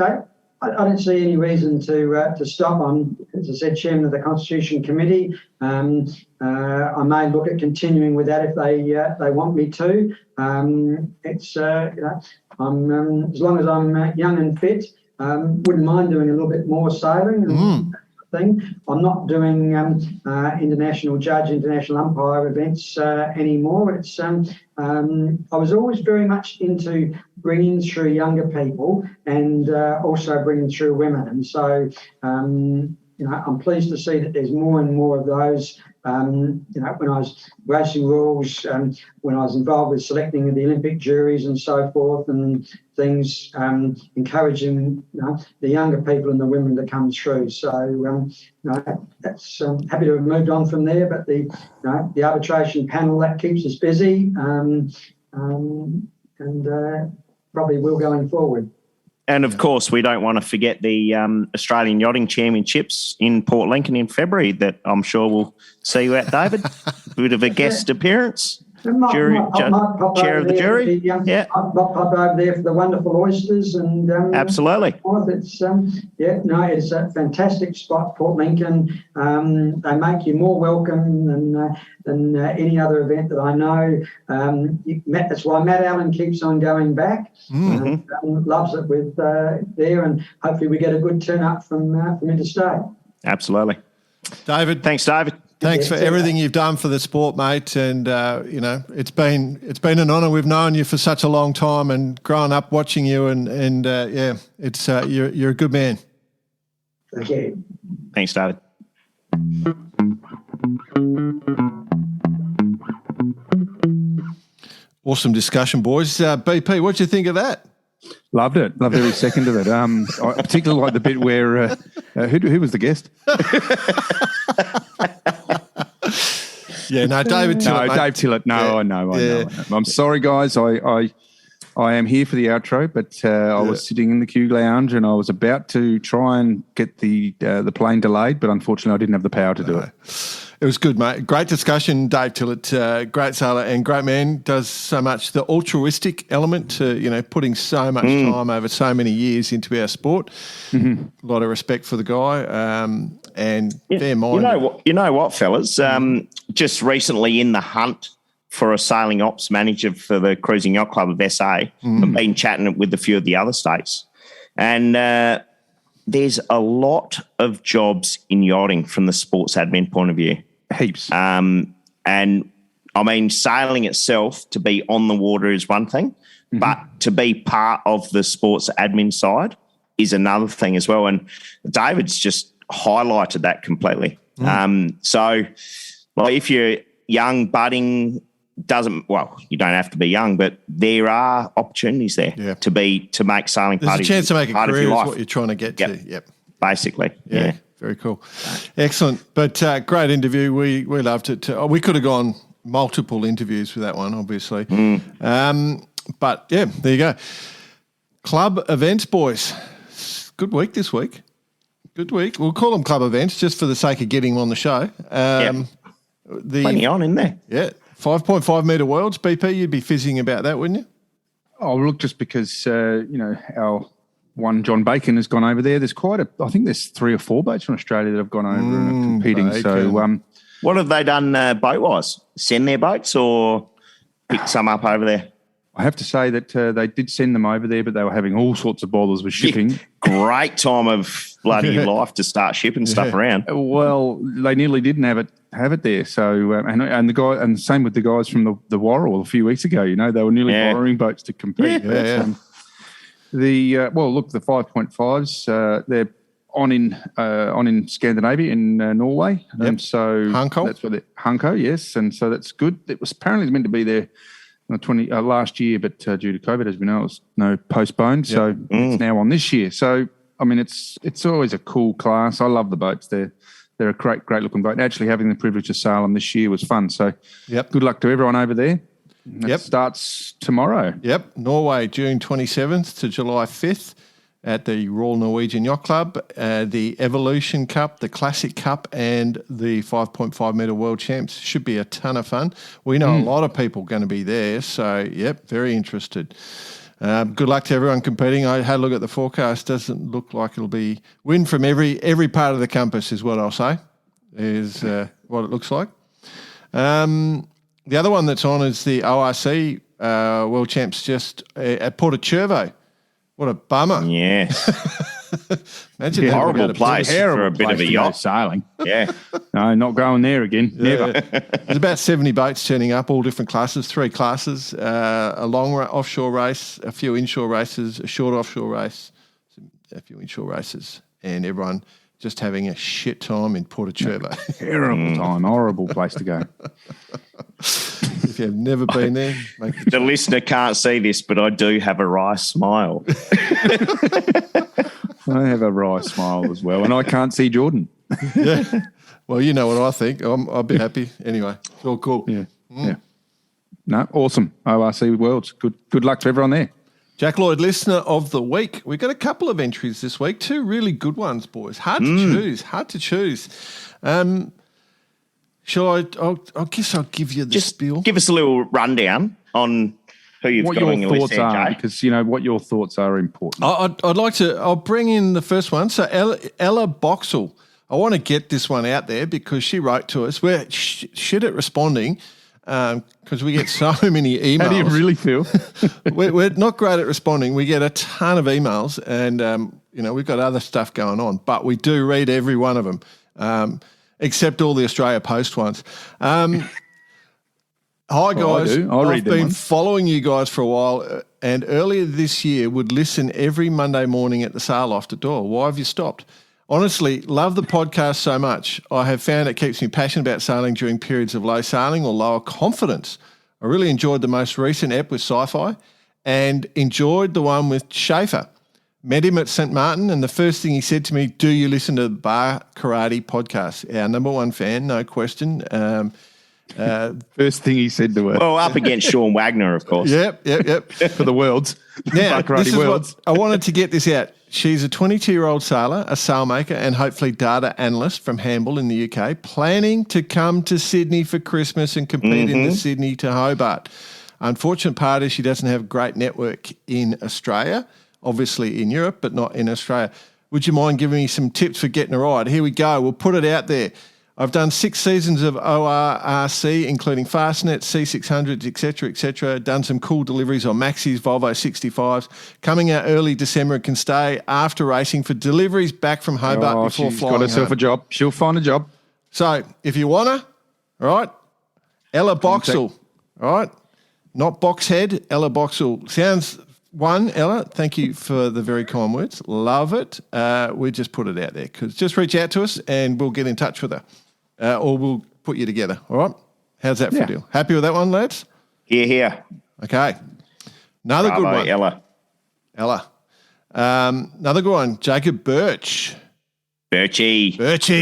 S4: I don't see any reason to stop. I'm, as I said, chairman of the Constitution Committee. I may look at continuing with that if they want me to. It's I'm as long as I'm young and fit, wouldn't mind doing a little bit more sailing. thing. I'm not doing international judge, international umpire events anymore. It's I was always very much into bringing through younger people and also bringing through women. And so, I'm pleased to see that there's more and more of those. When I was racing rules, when I was involved with selecting the Olympic juries and so forth and things, encouraging the younger people and the women to come through. So that's happy to have moved on from there. But the arbitration panel, that keeps us busy, and probably will going forward.
S3: And, of course, we don't want to forget the Australian Yachting Championships in Port Lincoln in February that I'm sure we'll see you at, David. Bit of a guest appearance. Chair of the jury.
S4: I'll pop over there for the wonderful oysters and
S3: absolutely.
S4: It's it's a fantastic spot, Port Lincoln. They make you more welcome than any other event that I know. That's why Matt Allen keeps on going back. Loves it with there, and hopefully we get a good turn up from interstate.
S3: Absolutely,
S1: David.
S3: Thanks, David.
S1: Thanks for everything you've done for the sport, mate. And it's been an honour. We've known you for such a long time and grown up watching you. And it's you're a good man.
S4: Thank you.
S3: Thanks, David.
S1: Awesome discussion, boys. BP, what do you think of that?
S5: Loved it. Loved every second of it. I particularly like the bit where who was the guest?
S1: Yeah, no, David Tillett.
S5: No, Dave Tillett. No, yeah. I know. I'm sorry, guys. I am here for the outro, but I was sitting in the Q lounge and I was about to try and get the plane delayed, but unfortunately I didn't have the power to do it.
S1: It was good, mate. Great discussion, Dave Tillett. Great sailor and great man. Does so much. The altruistic element to putting so much time over so many years into our sport. A lot of respect for the guy. And fair mind.
S3: You know what, fellas? Just recently in the hunt for a sailing ops manager for the Cruising Yacht Club of SA, I've been chatting with a few of the other states, and there's a lot of jobs in yachting from the sports admin point of view.
S5: Heaps.
S3: And I mean, sailing itself, to be on the water is one thing, but to be part of the sports admin side is another thing as well. And David's just highlighted that completely. So if you're young, budding, you don't have to be young, but there are opportunities there to make sailing
S1: There's
S3: part
S1: a chance to make a
S3: part
S1: career
S3: of your
S1: is
S3: life.
S1: what you're trying to get to. Yep.
S3: Basically. Yeah.
S1: Very cool. Excellent. But great interview. We loved it. We could have gone multiple interviews with that one, obviously. But yeah, there you go. Club events, boys. Good week this week. Good week. We'll call them club events just for the sake of getting them on the show.
S3: Plenty on in there.
S1: Yeah. 5.5 metre worlds. BP, you'd be fizzing about that, wouldn't you?
S5: Oh, look, just because, our one John Bacon has gone over there. There's I think there's 3 or 4 boats from Australia that have gone over and are competing.
S1: Bacon.
S5: So,
S3: what have they done boat-wise? Send their boats or pick some up over there?
S5: I have to say that they did send them over there, but they were having all sorts of bothers with shipping.
S3: Great time of bloody life to start shipping stuff around.
S5: Well, they nearly didn't have it there. So and the guy, and same with the guys from the Warrell a few weeks ago. They were nearly borrowing boats to compete. The 5.5s they're on in Scandinavia in Norway, and so
S1: Hanko.
S5: That's what Hanko, yes, and so that's good. It was apparently meant to be there last year, but due to COVID, as we know, it was postponed. So it's now on this year. So I mean, it's always a cool class. I love the boats. They're a great looking boat. And actually, having the privilege to sail them this year was fun. So good luck to everyone over there. It starts tomorrow.
S1: Yep, Norway, June 27th to July 5th at the Royal Norwegian Yacht Club, the Evolution Cup, the Classic Cup, and the 5.5 metre World Champs. Should be a ton of fun. We know a lot of people going to be there, so very interested. Good luck to everyone competing. I had a look at the forecast. Doesn't look like it'll be win from every part of the compass is what I'll say, is what it looks like. The other one that's on is the ORC World Champs just at Porto Cervo. What a bummer.
S3: Yes.
S1: Imagine
S3: Horrible place for a bit of a yacht.
S5: Sailing.
S3: Yeah.
S5: No, not going there again. Never.
S1: There's about 70 boats turning up, all different classes, 3 classes, a long offshore race, a few inshore races, a short offshore race, a few inshore races, and everyone just having a shit time in Porto-Cervo.
S5: Terrible time. Horrible place to go.
S1: If you've never been there, make
S3: The listener can't see this, but I do have a wry smile.
S5: I have a wry smile as well, and I can't see Jordan.
S1: Yeah. Well, you know what I think. I'll be happy. Anyway, it's all cool.
S5: Yeah. Yeah. No, awesome. ORC Worlds. Good luck to everyone there.
S1: Jack Lloyd, listener of the week. We've got a couple of entries this week. 2 really good ones, boys. Hard to choose. Shall I guess I'll give you the
S3: Just
S1: spiel.
S3: give us a little rundown on who you've
S5: What
S3: got on
S5: your
S3: your
S5: thoughts
S3: list there,
S5: are,
S3: Jay.
S5: because what your thoughts are important.
S1: I'd like to. I'll bring in the first one. So Ella Boxall. I want to get this one out there because she wrote to us. We're shit at responding because we get so many emails.
S5: How do you really feel?
S1: We're not great at responding. We get a ton of emails, and we've got other stuff going on, but we do read every one of them, except all the Australia Post ones. Hi guys, I've been following you guys for a while, and earlier this year would listen every Monday morning at the sail off the door. Why have you stopped? Honestly, love the podcast so much. I have found it keeps me passionate about sailing during periods of low sailing or lower confidence. I really enjoyed the most recent ep with Sci-Fi and enjoyed the one with Schaefer. Met him at St. Martin, and the first thing he said to me, do you listen to the Bar Karate podcast? Our number one fan, no question.
S5: First thing he said to her.
S3: Well, up against Sean Wagner, of course.
S1: Yep.
S5: For the Worlds.
S1: Now,
S5: Bar
S1: this
S5: Karate
S1: is
S5: Worlds.
S1: what I wanted to get this out. She's a 22-year-old sailor, a sailmaker, and hopefully data analyst from Hamble in the UK, planning to come to Sydney for Christmas and compete in the Sydney to Hobart. Unfortunate part is she doesn't have a great network in Australia, obviously in Europe, but not in Australia. Would you mind giving me some tips for getting a ride? Here we go. We'll put it out there. I've done 6 seasons of ORRC, including Fastnet, C600s, etc. Done some cool deliveries on Maxis, Volvo 65s. Coming out early December and can stay after racing for deliveries back from Hobart before
S5: she's
S1: flying
S5: got herself
S1: home.
S5: a job. She'll find a job.
S1: So if you want her, all right, Ella Boxall, all right, not Boxhead, Ella Boxall. Sounds one, Ella, thank you for the very kind words. Love it. We just put it out there because just reach out to us and we'll get in touch with her. Or we'll put you together. All right? How's that for a deal? Happy with that one, lads?
S3: Here.
S1: Okay. Another good one.
S3: Ella.
S1: Another good one. Jacob Birch.
S3: Birchie.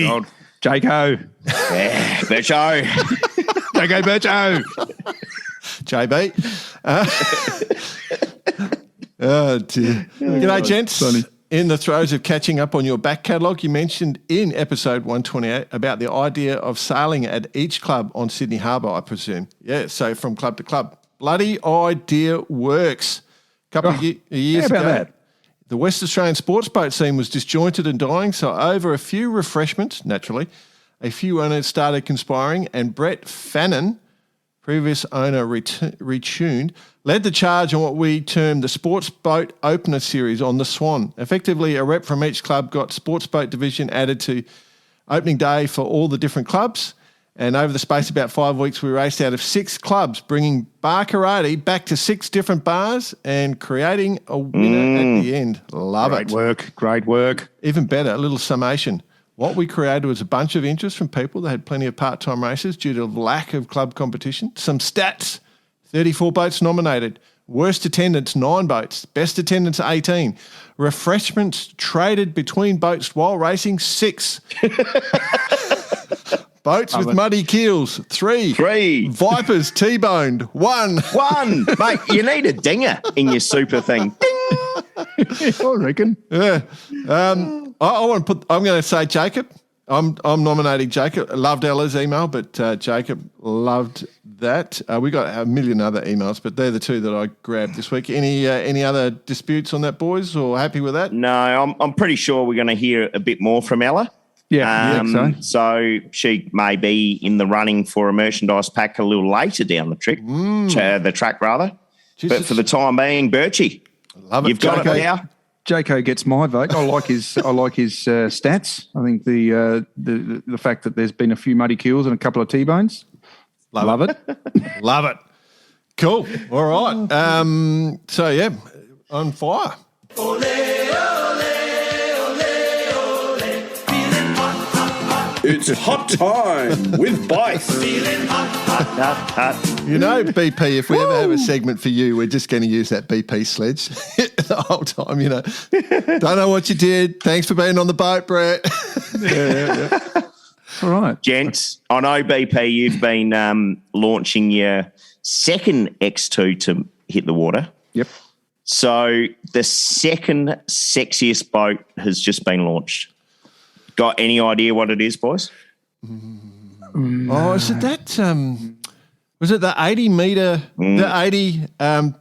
S5: Old Jaco.
S3: Yeah, Bircho.
S5: Jaco Bircho.
S1: JB. Oh, dear. G'day, gents.
S5: Funny.
S1: In the throes of catching up on your back catalogue, you mentioned in episode 128 about the idea of sailing at each club on Sydney Harbour, I presume. Yeah, so from club to club. Bloody idea works. A couple of years ago,
S5: that?
S1: the West Australian sports boat scene was disjointed and dying, so over a few refreshments, naturally, a few owners started conspiring, and Brett Fannin, previous owner retuned, led the charge on what we termed the Sports Boat Opener Series on the Swan. Effectively, a rep from each club got sports boat division added to opening day for all the different clubs. And over the space of about 5 weeks, we raced out of 6 clubs, bringing bar karate back to 6 different bars and creating a winner at the end. Love it.
S5: Great work.
S1: Even better, a little summation. What we created was a bunch of interest from people that had plenty of part-time races due to lack of club competition. Some stats, 34 boats nominated. Worst attendance, 9 boats. Best attendance, 18. Refreshments traded between boats while racing, 6. Boats with muddy keels, 3.
S3: 3.
S1: Vipers T-boned, 1.
S3: 1. Mate, you need a dinger in your super thing. Ding.
S5: I reckon.
S1: Yeah. I want to put. I'm going to say Jacob. I'm nominating Jacob. Loved Ella's email, but Jacob loved that. We got a million other emails, but they're the 2 that I grabbed this week. Any other disputes on that, boys, or happy with that?
S3: No, I'm pretty sure we're going to hear a bit more from Ella.
S5: Yeah,
S3: so she may be in the running for a merchandise pack a little later down the track rather.
S1: Jesus.
S3: But for the time being, Birchie,
S1: Love it.
S3: you've got it now.
S5: Jaco gets my vote. I like his stats. I think the fact that there's been a few muddy kills and a couple of T-bones. Love it.
S1: Love it. Cool. All right. So, yeah, on fire.
S6: It's hot time with Bice.
S1: You know, BP, if we ever have a segment for you, we're just going to use that BP sledge the whole time, you know. Don't know what you did. Thanks for being on the boat, Brett.
S5: Yeah. All right.
S3: Gents, I know, BP, you've been launching your second X2 to hit the water.
S5: Yep.
S3: So the second sexiest boat has just been launched. Got any idea what it is, boys?
S1: Oh, is it that? Was it the 80 metre? The 80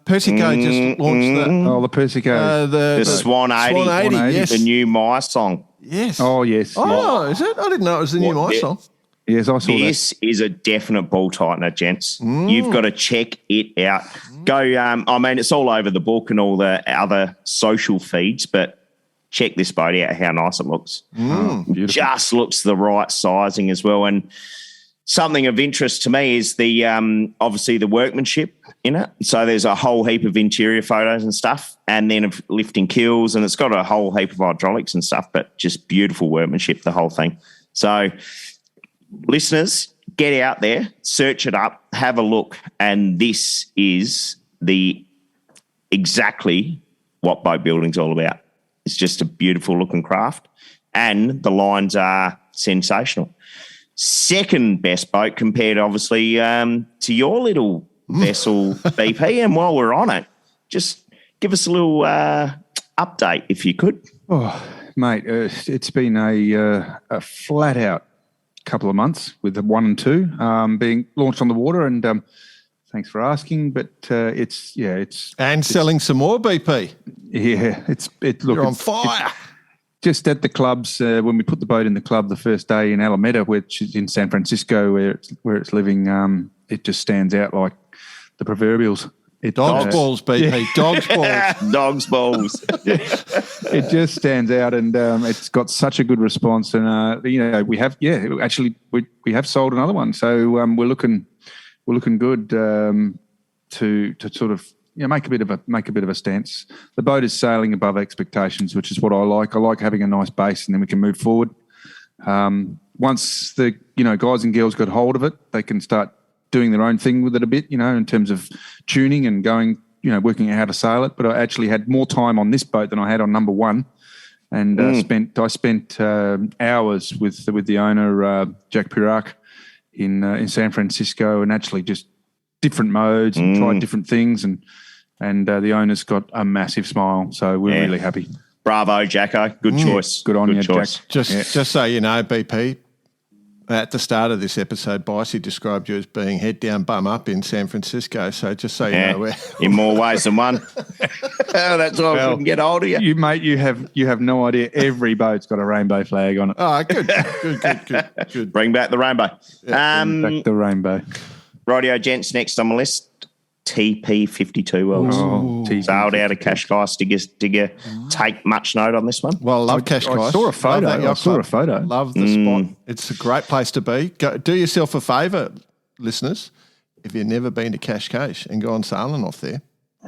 S1: Persico just launched
S5: The Persico.
S3: The Swan 80.
S1: Swan 80, yes.
S3: The new My song.
S1: Yes.
S5: Oh, yes.
S1: Oh, is it? I didn't know it was the new My song.
S5: Yes, I saw
S3: This is a definite ball tightener, gents. You've got to check it out. Go. I mean, it's all over the book and all the other social feeds, but check this boat out, how nice it looks.
S5: Beautiful.
S3: Just looks the right sizing as well. And something of interest to me is the obviously the workmanship in it. So there's a whole heap of interior photos and stuff, and then of lifting keels, and it's got a whole heap of hydraulics and stuff, but just beautiful workmanship, the whole thing. So listeners, get out there, search it up, have a look, and this is exactly what boat building's all about. It's just a beautiful looking craft, and the lines are sensational. Second best boat compared, obviously, to your little vessel, BP. And while we're on it, just give us a little update, if you could.
S5: Oh, mate, it's been a flat out couple of months with the 1 and 2 being launched on the water, and thanks for asking. But it's
S1: selling some more, BP.
S5: Yeah,
S1: You're on fire.
S5: Just at the clubs, when we put the boat in the club the first day in Alameda, which is in San Francisco, where it's living, it just stands out like the proverbials.
S1: Dog's balls, BP.
S5: Yeah.
S1: Dog's balls.
S3: Dog's balls.
S5: It just stands out, and it's got such a good response. And we have sold another one, so we're looking good to sort of make a bit of a stance. The boat is sailing above expectations, which is what I like. I like having a nice base, and then we can move forward. Once the guys and girls got hold of it, they can start doing their own thing with it a bit, in terms of tuning and going, working out how to sail it. But I actually had more time on this boat than I had on number 1, and I spent hours with the owner, Jack Pirac, in San Francisco, and actually just different modes and tried different things, and the owner's got a massive smile, so we're really happy.
S3: Bravo, Jacko. Good choice.
S5: Good on you,
S3: choice.
S5: Jack.
S1: Just so you know, BP, at the start of this episode, Bicey described you as being head down, bum up in San Francisco. So just so you know, where
S3: in more ways than one. That's why I couldn't get hold of you.
S5: You have no idea. Every boat's got a rainbow flag on it.
S1: Oh, good.
S3: Bring back the rainbow.
S5: Bring back the rainbow.
S3: Rightio, gents, next on the list, TP52 wells. Sailed out of Cascais. Did you take much note on this one?
S1: Well, I love Cascais.
S5: I saw a photo.
S1: Love the spot. It's a great place to be. Do yourself a favour, listeners. If you've never been to Cascais and gone sailing off there,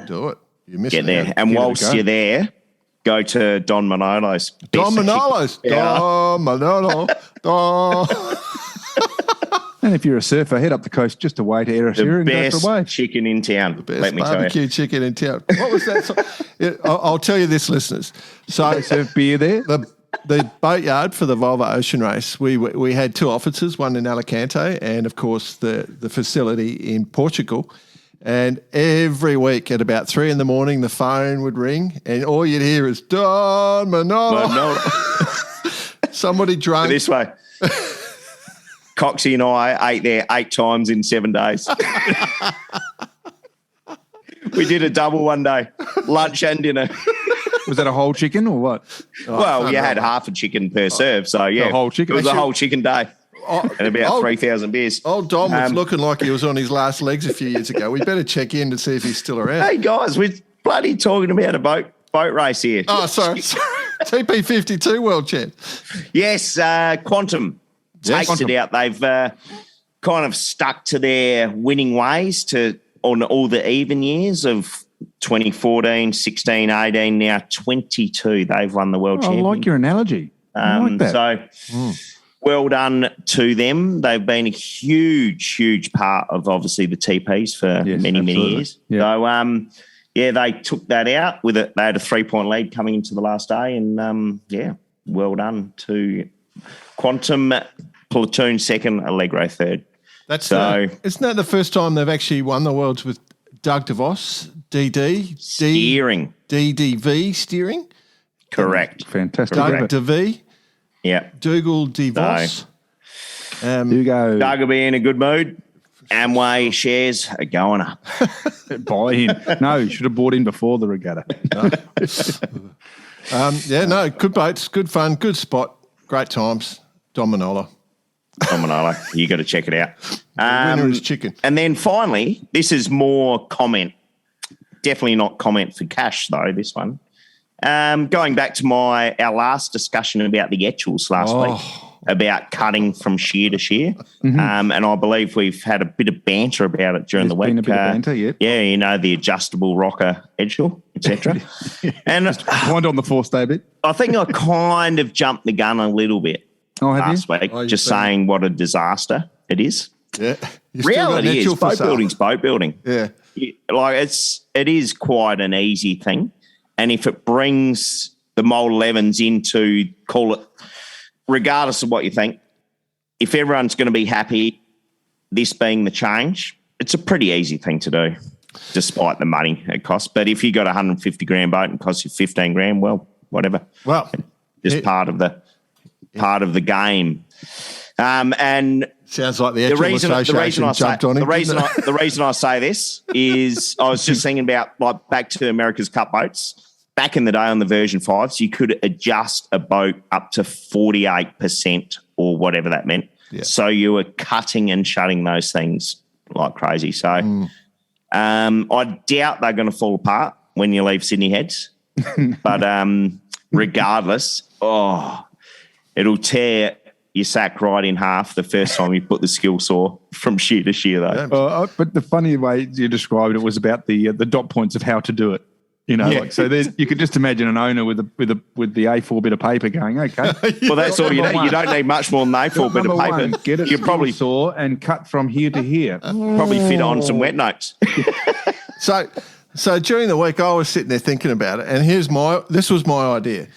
S1: do it. You're missing
S3: Get there.
S1: out.
S3: And whilst you're there, go to Don Manolo's.
S1: Don Manolo's. Don Manolo.
S5: And if you're a surfer, head up the coast just to wait to Erosira and go for a wave.
S3: Chicken in town. Let me tell you.
S1: Barbecue chicken in town. What was that? I'll tell you this, listeners. So
S5: They serve beer there.
S1: The boatyard for the Volvo Ocean Race, we had 2 offices, one in Alicante and, of course, the facility in Portugal. And every week at about 3 a.m, the phone would ring, and all you'd hear is Don Manolo. Somebody drunk.
S3: This way. Coxie and I ate there 8 times in 7 days. We did a double one day, lunch and dinner.
S5: Was that a whole chicken or what?
S3: Well, you had half a chicken per serve, so yeah.
S5: A whole chicken.
S3: It was a whole chicken day. And about 3,000 beers.
S1: Old Don was looking like he was on his last legs a few years ago. We better check in to see if he's still around.
S3: Hey, guys, we're bloody talking about a boat boat race here.
S1: Oh, sorry. TP52 world champ.
S3: Yes, Quantum takes it out. They've kind of stuck to their winning ways on all the even years of 2014, 16, 18, now 22. They've won the world championship.
S5: I like your analogy. I like that.
S3: So well done to them. They've been a huge, huge part of obviously the TPs for many years.
S5: Yeah.
S3: So, they took that out with it. They had a 3-point lead coming into the last day, and well done to Quantum, Platoon second, Allegro third.
S1: Isn't that the first time they've actually won the Worlds with Doug DeVos,
S3: steering,
S1: DDV steering?
S3: Correct.
S5: Fantastic.
S1: Doug DeV.
S3: Yeah.
S1: Dougal DeVos.
S5: Hugo.
S3: Doug will be in a good mood. Amway shares are going up.
S5: Buy in. No, you should have bought in before the regatta.
S1: Good boats, good fun, good spot, great times. Dominola.
S3: You got to check it out.
S1: The winner is chicken.
S3: And then finally, this is more comment. Definitely not comment for cash though, this one. Going back to our last discussion about the Etchels last week, about cutting from shear to shear. And I believe we've had a bit of banter about it during the week.
S5: Been a bit of banter, yeah.
S3: Yeah, the adjustable rocker Etchel, etc. And
S5: Wind on the force, David.
S3: I think I kind of jumped the gun a little bit last week, just saying what a disaster it is.
S1: Yeah.
S3: Reality is boat building's boat building.
S1: Yeah.
S3: It is quite an easy thing. And if it brings the Mold 11s into, call it, regardless of what you think, if everyone's going to be happy, this being the change, it's a pretty easy thing to do, despite the money it costs. But if you got a 150 grand boat and it costs you 15 grand, well, whatever.
S1: Well,
S3: just part of the game. And
S1: sounds like the Association jumped on him.
S3: The reason I say this is I was just thinking about like back to America's Cup boats. Back in the day on the version 5s, you could adjust a boat up to 48% or whatever that meant. Yeah. So you were cutting and shutting those things like crazy. So I doubt they're going to fall apart when you leave Sydney Heads. But regardless, it'll tear your sack right in half the first time you put the skill saw from shear to shear, though.
S5: But the funny way you described it was about the dot points of how to do it. You know, so you could just imagine an owner with the A4 bit of paper going, okay.
S3: Well, that's all you need. You don't need much more than A4 bit of paper.
S5: Get a skill saw and cut from here to here.
S3: Probably fit on some wet notes.
S1: So during the week, I was sitting there thinking about it, and this was my idea,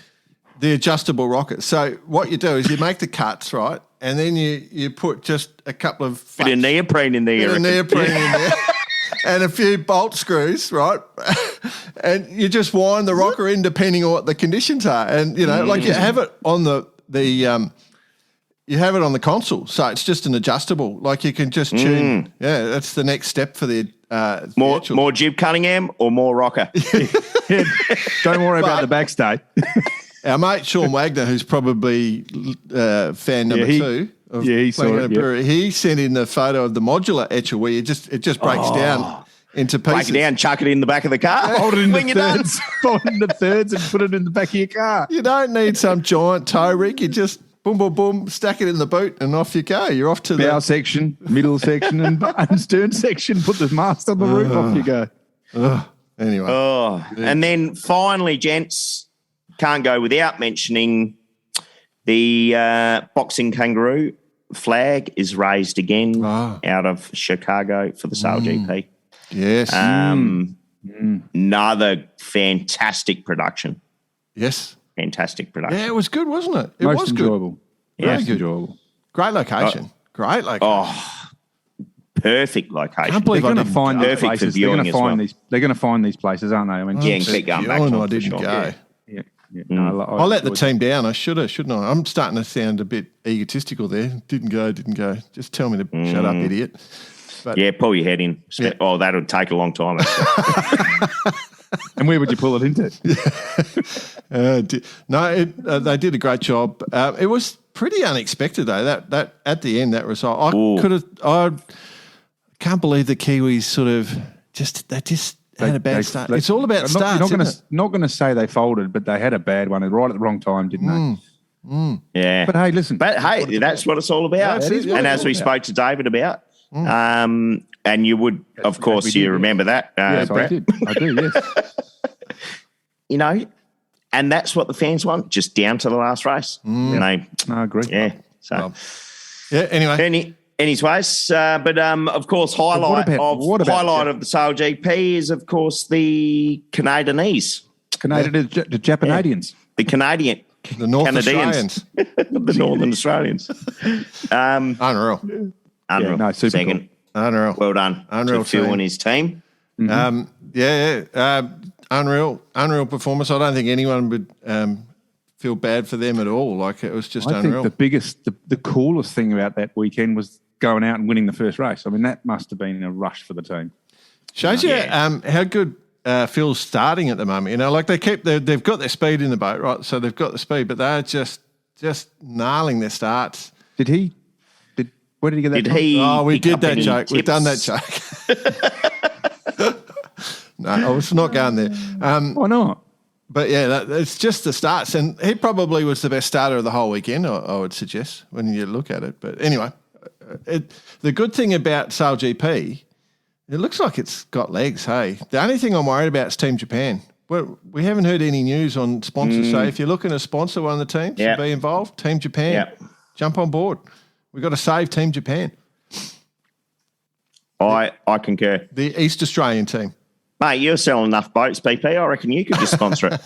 S1: the adjustable rocket. So what you do is you make the cuts, right, and then you put just a couple of
S3: bit of neoprene in there.
S1: In there. And a few bolt screws, right? And you just wind the rocker in depending on what the conditions are. And, you have it on you have it on the console. So it's just an adjustable. Like you can just tune. Yeah, that's the next step for the
S3: more Jib Cunningham or more rocker.
S5: Don't worry about the backstay.
S1: Our mate Sean Wagner, who's probably fan number 2.
S5: He saw it.
S1: Yeah. He sent in the photo of the modular etcher where it just breaks down into pieces.
S3: Break it down, chuck it in the back of the car.
S5: Hold it in the thirds. Fold it into thirds and put it in the back of your car.
S1: You don't need some giant tow rig. You just boom, boom, boom, stack it in the boot and off you go. You're off to the
S5: bow section, middle section and stern section. Put the mast on the roof, off you go.
S1: Anyway.
S3: And then finally, gents, can't go without mentioning the boxing kangaroo flag is raised again out of Chicago for the Sail GP.
S1: Yes.
S3: Another fantastic production.
S1: Yes.
S3: Fantastic production.
S1: Yeah, it was good, wasn't it? It
S5: Most
S1: was
S5: enjoyable.
S1: Good.
S5: Most enjoyable.
S1: Great location. Great location.
S3: Perfect location.
S1: Can't believe
S5: they're going to find these
S3: perfect for
S5: places.
S3: viewing
S5: They're going to find these places, aren't they? I mean,
S3: and keep going back.
S1: I didn't go.
S5: Yeah. No,
S1: I let the team down. I should have, shouldn't I? I'm starting to sound a bit egotistical there. Didn't go. Just tell me to shut up, idiot. But,
S3: pull your head in. Yeah. Oh, that'll take a long time.
S5: And where would you pull it into?
S1: They did a great job. It was pretty unexpected though. That at the end, that result, I can't believe the Kiwis sort of had a bad start. It's all about starts.
S5: Not going to say they folded, but they had a bad one right at the wrong time, didn't they?
S3: Yeah.
S5: But hey, listen.
S3: But hey, that's what it's all about. And as we spoke to David about, and you would, of course, you remember that,
S5: Yes,
S3: Brett.
S5: I do, yes.
S3: You know, and that's what the fans want, just down to the last race.
S5: I agree.
S3: Yeah. So,
S1: Anyway.
S3: Anyways, but of course, highlight of the Sale GP is, of course, the Canadianese.
S5: The Japanadians.
S3: The Canadian.
S1: The North
S3: Canadians.
S1: Australians.
S3: The Northern Australians.
S1: Unreal.
S3: Unreal.
S5: No, super
S3: Second.
S5: cool.
S1: Unreal.
S3: Well done.
S1: Unreal
S3: to Phil
S1: team.
S3: and his team.
S1: Unreal performance. I don't think anyone would feel bad for them at all. Like, it was just unreal.
S5: I think the coolest thing about that weekend was going out and winning the first race. I mean, that must have been a rush for the team.
S1: Shows you how good Phil's starting at the moment. You know, like they've got their speed in the boat, right? So they've got the speed, but they're just nailing their starts.
S5: Where did he get that from?
S1: We did that joke. We've done that joke. No, I was not going there.
S5: Why not?
S1: But yeah, it's just the starts. And he probably was the best starter of the whole weekend, I would suggest, when you look at it. But anyway, the good thing about Sale GP, it looks like it's got legs, hey. The only thing I'm worried about is Team Japan. We haven't heard any news on sponsors. So if you're looking to sponsor one of the teams to be involved, Team Japan, jump on board. We've got to save Team Japan.
S3: I concur.
S1: The East Australian team.
S3: Mate, you're selling enough boats, BP. I reckon you could just sponsor it.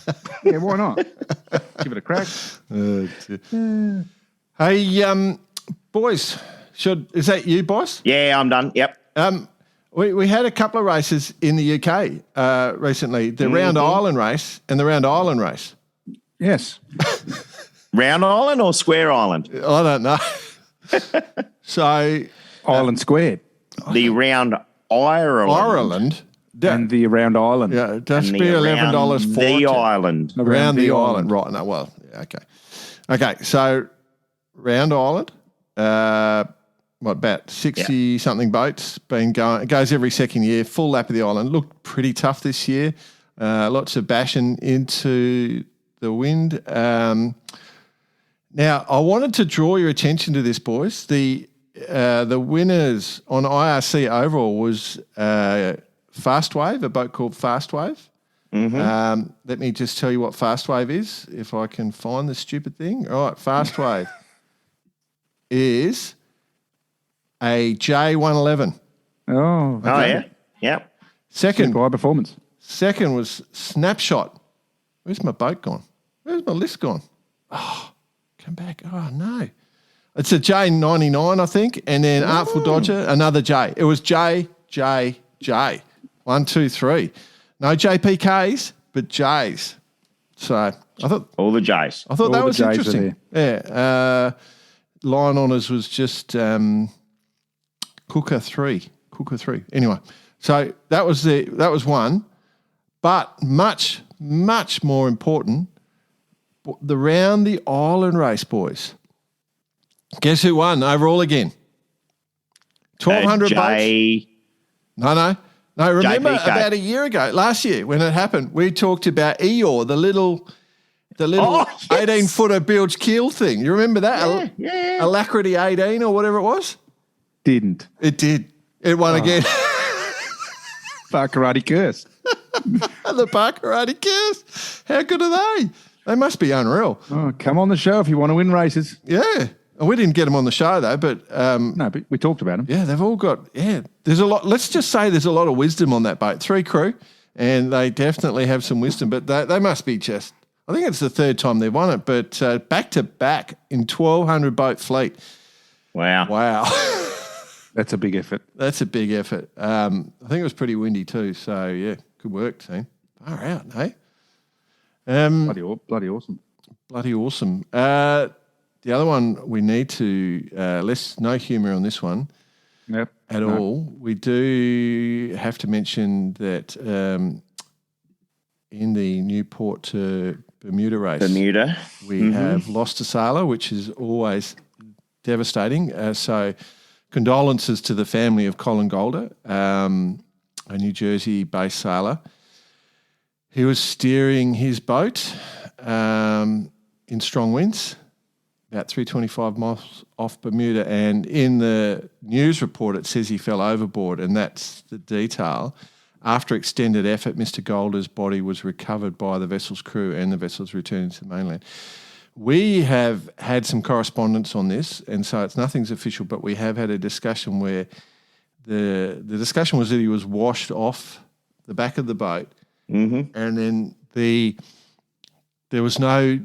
S5: Yeah, why not? Give it a crack.
S1: Hey, boys, is that you, boss?
S3: Yeah, I'm done. Yep.
S1: We had a couple of races in the UK recently, the Round Island race and the Round Island race.
S5: Yes.
S3: Round Island or Square Island?
S1: I don't know. So
S5: Island squared.
S3: The Round Ireland.
S5: And the Round Island.
S1: Yeah, it has to be $11 for
S3: the island.
S1: Around the island. Right, no, well, yeah, okay. Okay, so Round Island, about 60-something boats been going. It goes every second year, full lap of the island. Looked pretty tough this year. Lots of bashing into the wind. Now, I wanted to draw your attention to this, boys. The winners on IRC overall was Fast Wave, a boat called Fast Wave. Let me just tell you what Fast Wave is, if I can find the stupid thing. All right, Fast Wave is a J111.
S5: Oh, okay.
S3: Oh, yeah. Yep.
S1: Second,
S5: high performance.
S1: Second was Snapshot. Where's my boat gone? Where's my list gone? Oh, come back. Oh, no. It's a J99, I think, and then Artful Dodger, another J. It was J. 1, 2, 3. No JPKs, but Js. So I thought
S3: all the Js.
S1: I thought
S5: all
S1: that was
S5: Js
S1: interesting. Yeah. Line honours was just Cooker 3. Anyway, so that was one, but much more important, the Round the Island race, boys. Guess who won overall again? 1,200 boats. No. Remember
S3: JPK.
S1: About a year ago, last year, when it happened, we talked about Eeyore, the little 18-footer bilge keel thing. You remember that?
S3: Yeah.
S1: Alacrity 18 or whatever it was?
S5: Didn't.
S1: It did. It won again.
S5: Park Karate Curse.
S1: The Park Karate Curse. How good are they? They must be unreal.
S5: Oh, come on the show if you want to win races.
S1: Yeah. We didn't get them on the show, though, but...
S5: no, but we talked about them.
S1: Yeah, they've all got... Yeah, there's a lot... Let's just say there's a lot of wisdom on that boat. 3 crew, and they definitely have some wisdom, but they must be just... I think it's the third time they've won it, but back-to-back in 1,200 boat fleet.
S3: Wow.
S5: That's a big effort.
S1: That's a big effort. I think it was pretty windy too, so, yeah, good work, team. Far out, hey?
S5: Bloody awesome.
S1: Bloody awesome. The other one we need to, no humour on this one at all. We do have to mention that in the Newport to Bermuda race, we have lost a sailor, which is always devastating. So condolences to the family of Colin Golder, a New Jersey-based sailor. He was steering his boat in strong winds, about 325 miles off Bermuda, and in the news report it says he fell overboard, and that's the detail. After extended effort, Mr. Golder's body was recovered by the vessel's crew and the vessel's returned to the mainland. We have had some correspondence on this, and so nothing's official, but we have had a discussion where the discussion was that he was washed off the back of the boat, and then there was no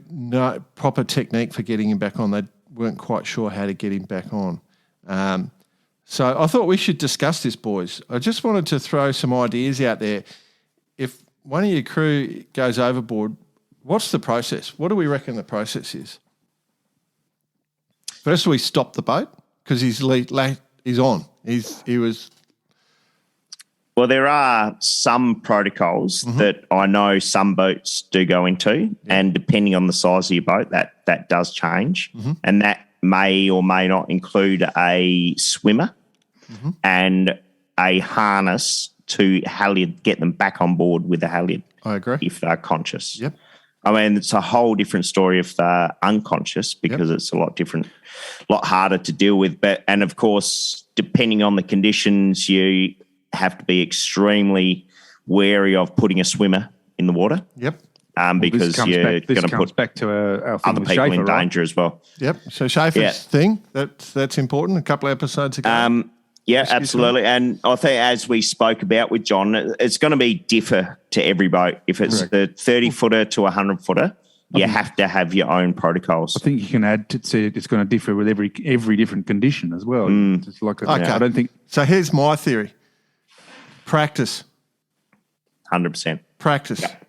S1: proper technique for getting him back on. They weren't quite sure how to get him back on. So I thought we should discuss this, boys. I just wanted to throw some ideas out there. If one of your crew goes overboard, what's the process? What do we reckon the process is? First, we stop the boat because he's on. He was.
S3: Well, there are some protocols that I know some boats do go into, and depending on the size of your boat, that does change, and that may or may not include a swimmer and a harness to halyard, get them back on board with the halyard.
S1: I agree.
S3: If they're conscious.
S1: Yep.
S3: I mean, it's a whole different story if they're unconscious because it's a lot harder to deal with. And of course, depending on the conditions, you have to be extremely wary of putting a swimmer in the water.
S1: Yep.
S3: Because you're going to put
S5: back to our
S3: other people
S5: Schaefer,
S3: in danger as well.
S1: Yep. So Schaefer's thing, that's important. A couple of episodes ago.
S3: Yeah, absolutely. And I think as we spoke about with John, it's going to differ to every boat. If it's the 30-footer to 100-footer, you have to have your own protocols.
S5: I think you can add to say it's going to differ with every different condition as well. It's like I don't think.
S1: So here's my theory. Practice.
S3: 100%.
S1: Practice. Yep.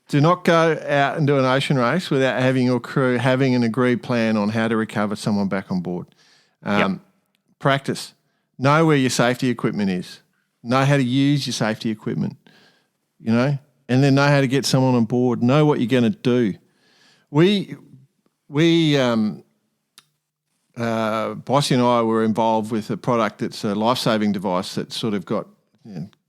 S1: Do not go out and do an ocean race without having your crew having an agreed plan on how to recover someone back on board. Practice. Know where your safety equipment is. Know how to use your safety equipment, and then know how to get someone on board. Know what you're going to do. Bossy and I were involved with a product that's a life-saving device that's sort of got,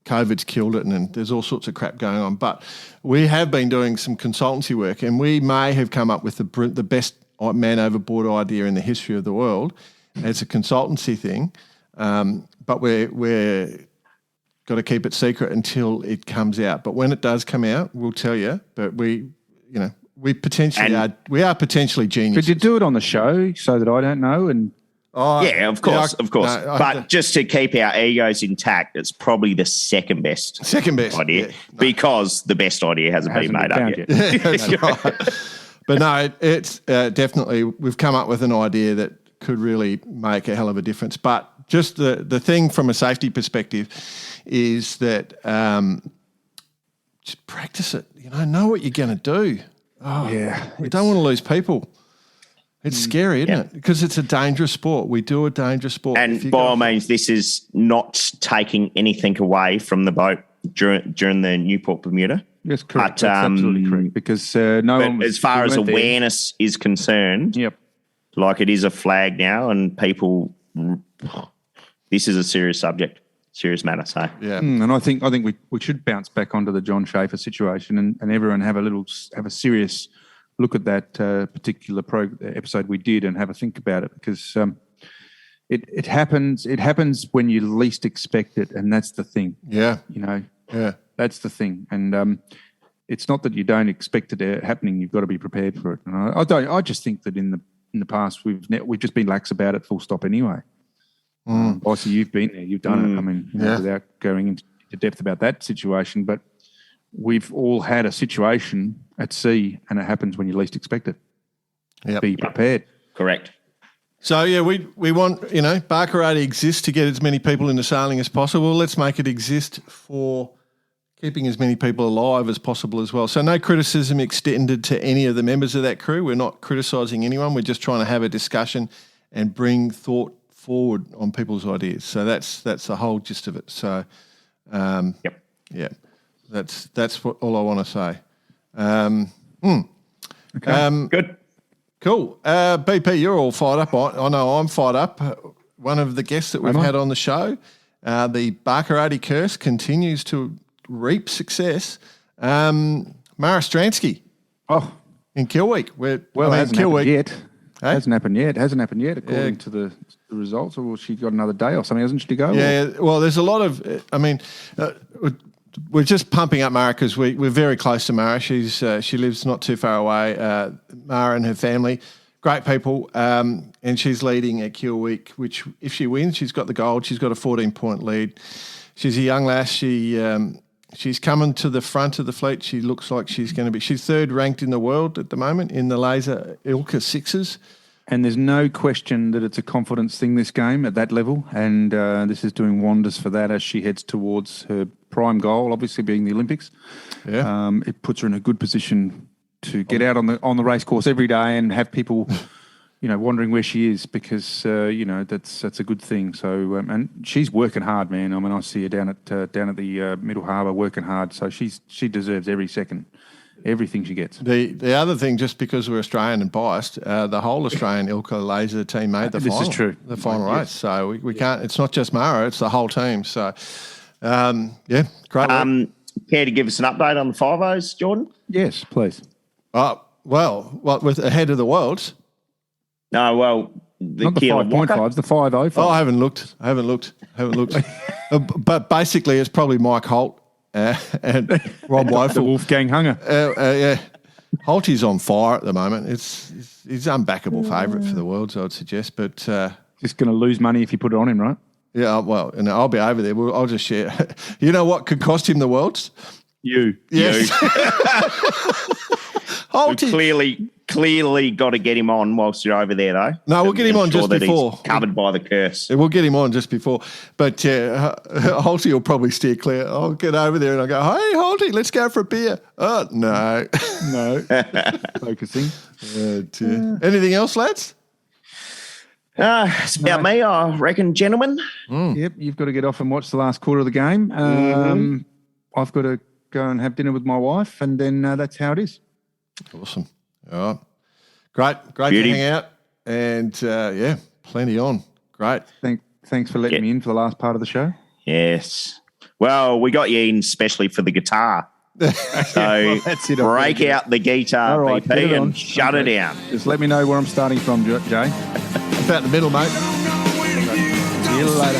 S1: COVID's killed it and there's all sorts of crap going on. But we have been doing some consultancy work and we may have come up with the best man overboard idea in the history of the world. It's a consultancy thing. But we're got to keep it secret until it comes out. But when it does come out, we'll tell you. But we potentially are potentially geniuses.
S5: Could you do it on the show so that I don't know? And
S3: yeah, of course. No, but just to keep our egos intact, it's probably the second best idea because the best idea hasn't been made up yet.
S1: That's right. But no, it's definitely we've come up with an idea that could really make a hell of a difference. But just the thing from a safety perspective is that just practice it. Know what you're going to do. Oh, yeah. We don't want to lose people. It's scary, isn't it? Because it's a dangerous sport. We do a dangerous sport.
S3: And by all means, this is not taking anything away from the boat during the Newport Bermuda.
S5: Yes, correct. That's absolutely correct. Because
S3: as far as awareness is concerned, like it is a flag now, and people, this is a serious subject, serious matter. So
S5: and I think we should bounce back onto the John Schaefer situation and everyone have a serious look at that particular episode we did and have a think about it because it happens when you least expect it, and that's the thing. That's the thing. And it's not that you don't expect it happening; you've got to be prepared for it. And I just think that in the past we've just been lax about it, full stop. Anyway, Bossy, you've been there, you've done it. I mean, without going into depth about that situation, but we've all had a situation at sea, and it happens when you least expect it. Be prepared.
S3: Correct.
S1: So, we want, Barcarati exists to get as many people into sailing as possible. Let's make it exist for keeping as many people alive as possible as well. So no criticism extended to any of the members of that crew. We're not criticising anyone. We're just trying to have a discussion and bring thought forward on people's ideas. So that's the whole gist of it. So, that's what all I want to say.
S3: Okay. Good.
S1: Cool. BP, you're all fired up. I know I'm fired up. One of the guests that we've had on the show, The Barkarati curse continues to reap success. Mara Stransky in Kill Week.
S5: It hasn't happened yet. Hasn't happened yet, according to the results. Or she got another day or something, hasn't she, to go?
S1: Yeah, well, there's a lot of, we're just pumping up Mara because we're very close to Mara. She lives not too far away. Mara and her family, great people, and she's leading at Kill Week, which if she wins, she's got the gold. She's got a 14-point lead. She's a young lass. She's coming to the front of the fleet. She looks like she's third ranked in the world at the moment in the laser Ilka sixes.
S5: And there's no question that it's a confidence thing, this game, at that level. And this is doing wonders for that as she heads towards her prime goal, obviously being the Olympics.
S1: Yeah.
S5: It puts her in a good position to get out on the race course every day and have people, wondering where she is because, that's a good thing. So, and she's working hard, man. I mean, I see her down at the Middle Harbour working hard. So she deserves every second. Everything she gets.
S1: The other thing, just because we're Australian and biased, the whole Australian Ilka laser team made the final.
S5: This is true.
S1: The final race. So we can't. It's not just Mara; it's the whole team. So, great.
S3: Care to give us an update on the 5-0s, Jordan?
S5: Yes, please.
S1: With ahead of the worlds.
S3: No, well,
S5: not the 5.5s, the 5.05.
S1: Oh, I haven't looked. But basically, it's probably Mike Holt. And Rob Woeful.
S5: The Wolfgang Hunger.
S1: Yeah. Holty's on fire at the moment. He's unbackable favourite for the Worlds, I would suggest. But
S5: just going to lose money if you put it on him, right?
S1: Yeah, well, and I'll be over there. I'll just share. You know what could cost him the Worlds?
S5: You.
S1: Yes.
S3: Holty. Clearly got to get him on whilst you're over there, though.
S1: No, we'll get him on just before.
S3: He's covered by the curse.
S1: We'll get him on just before. But Holty will probably steer clear. I'll get over there and I'll go, hey, Holty, let's go for a beer. Oh, no.
S5: No. Focusing.
S1: Anything else, lads?
S3: It's about me, I reckon, gentlemen.
S5: Yep, you've got to get off and watch the last quarter of the game. I've got to go and have dinner with my wife, and then that's how it is.
S1: Awesome. All right. Great to hang out. And, plenty on. Great.
S5: Thanks for letting me in for the last part of the show.
S3: Yes. Well, we got you in especially for the guitar. So
S5: that's it.
S3: Break out the guitar, right, VP, and shut it down.
S5: Just let me know where I'm starting from, Jay.
S1: About the middle, mate. See you later.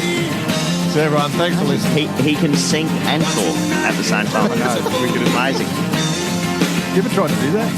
S1: So everyone, thanks for listening.
S3: He can sing and talk at the same time. I know. It's amazing.
S5: You ever tried to do that?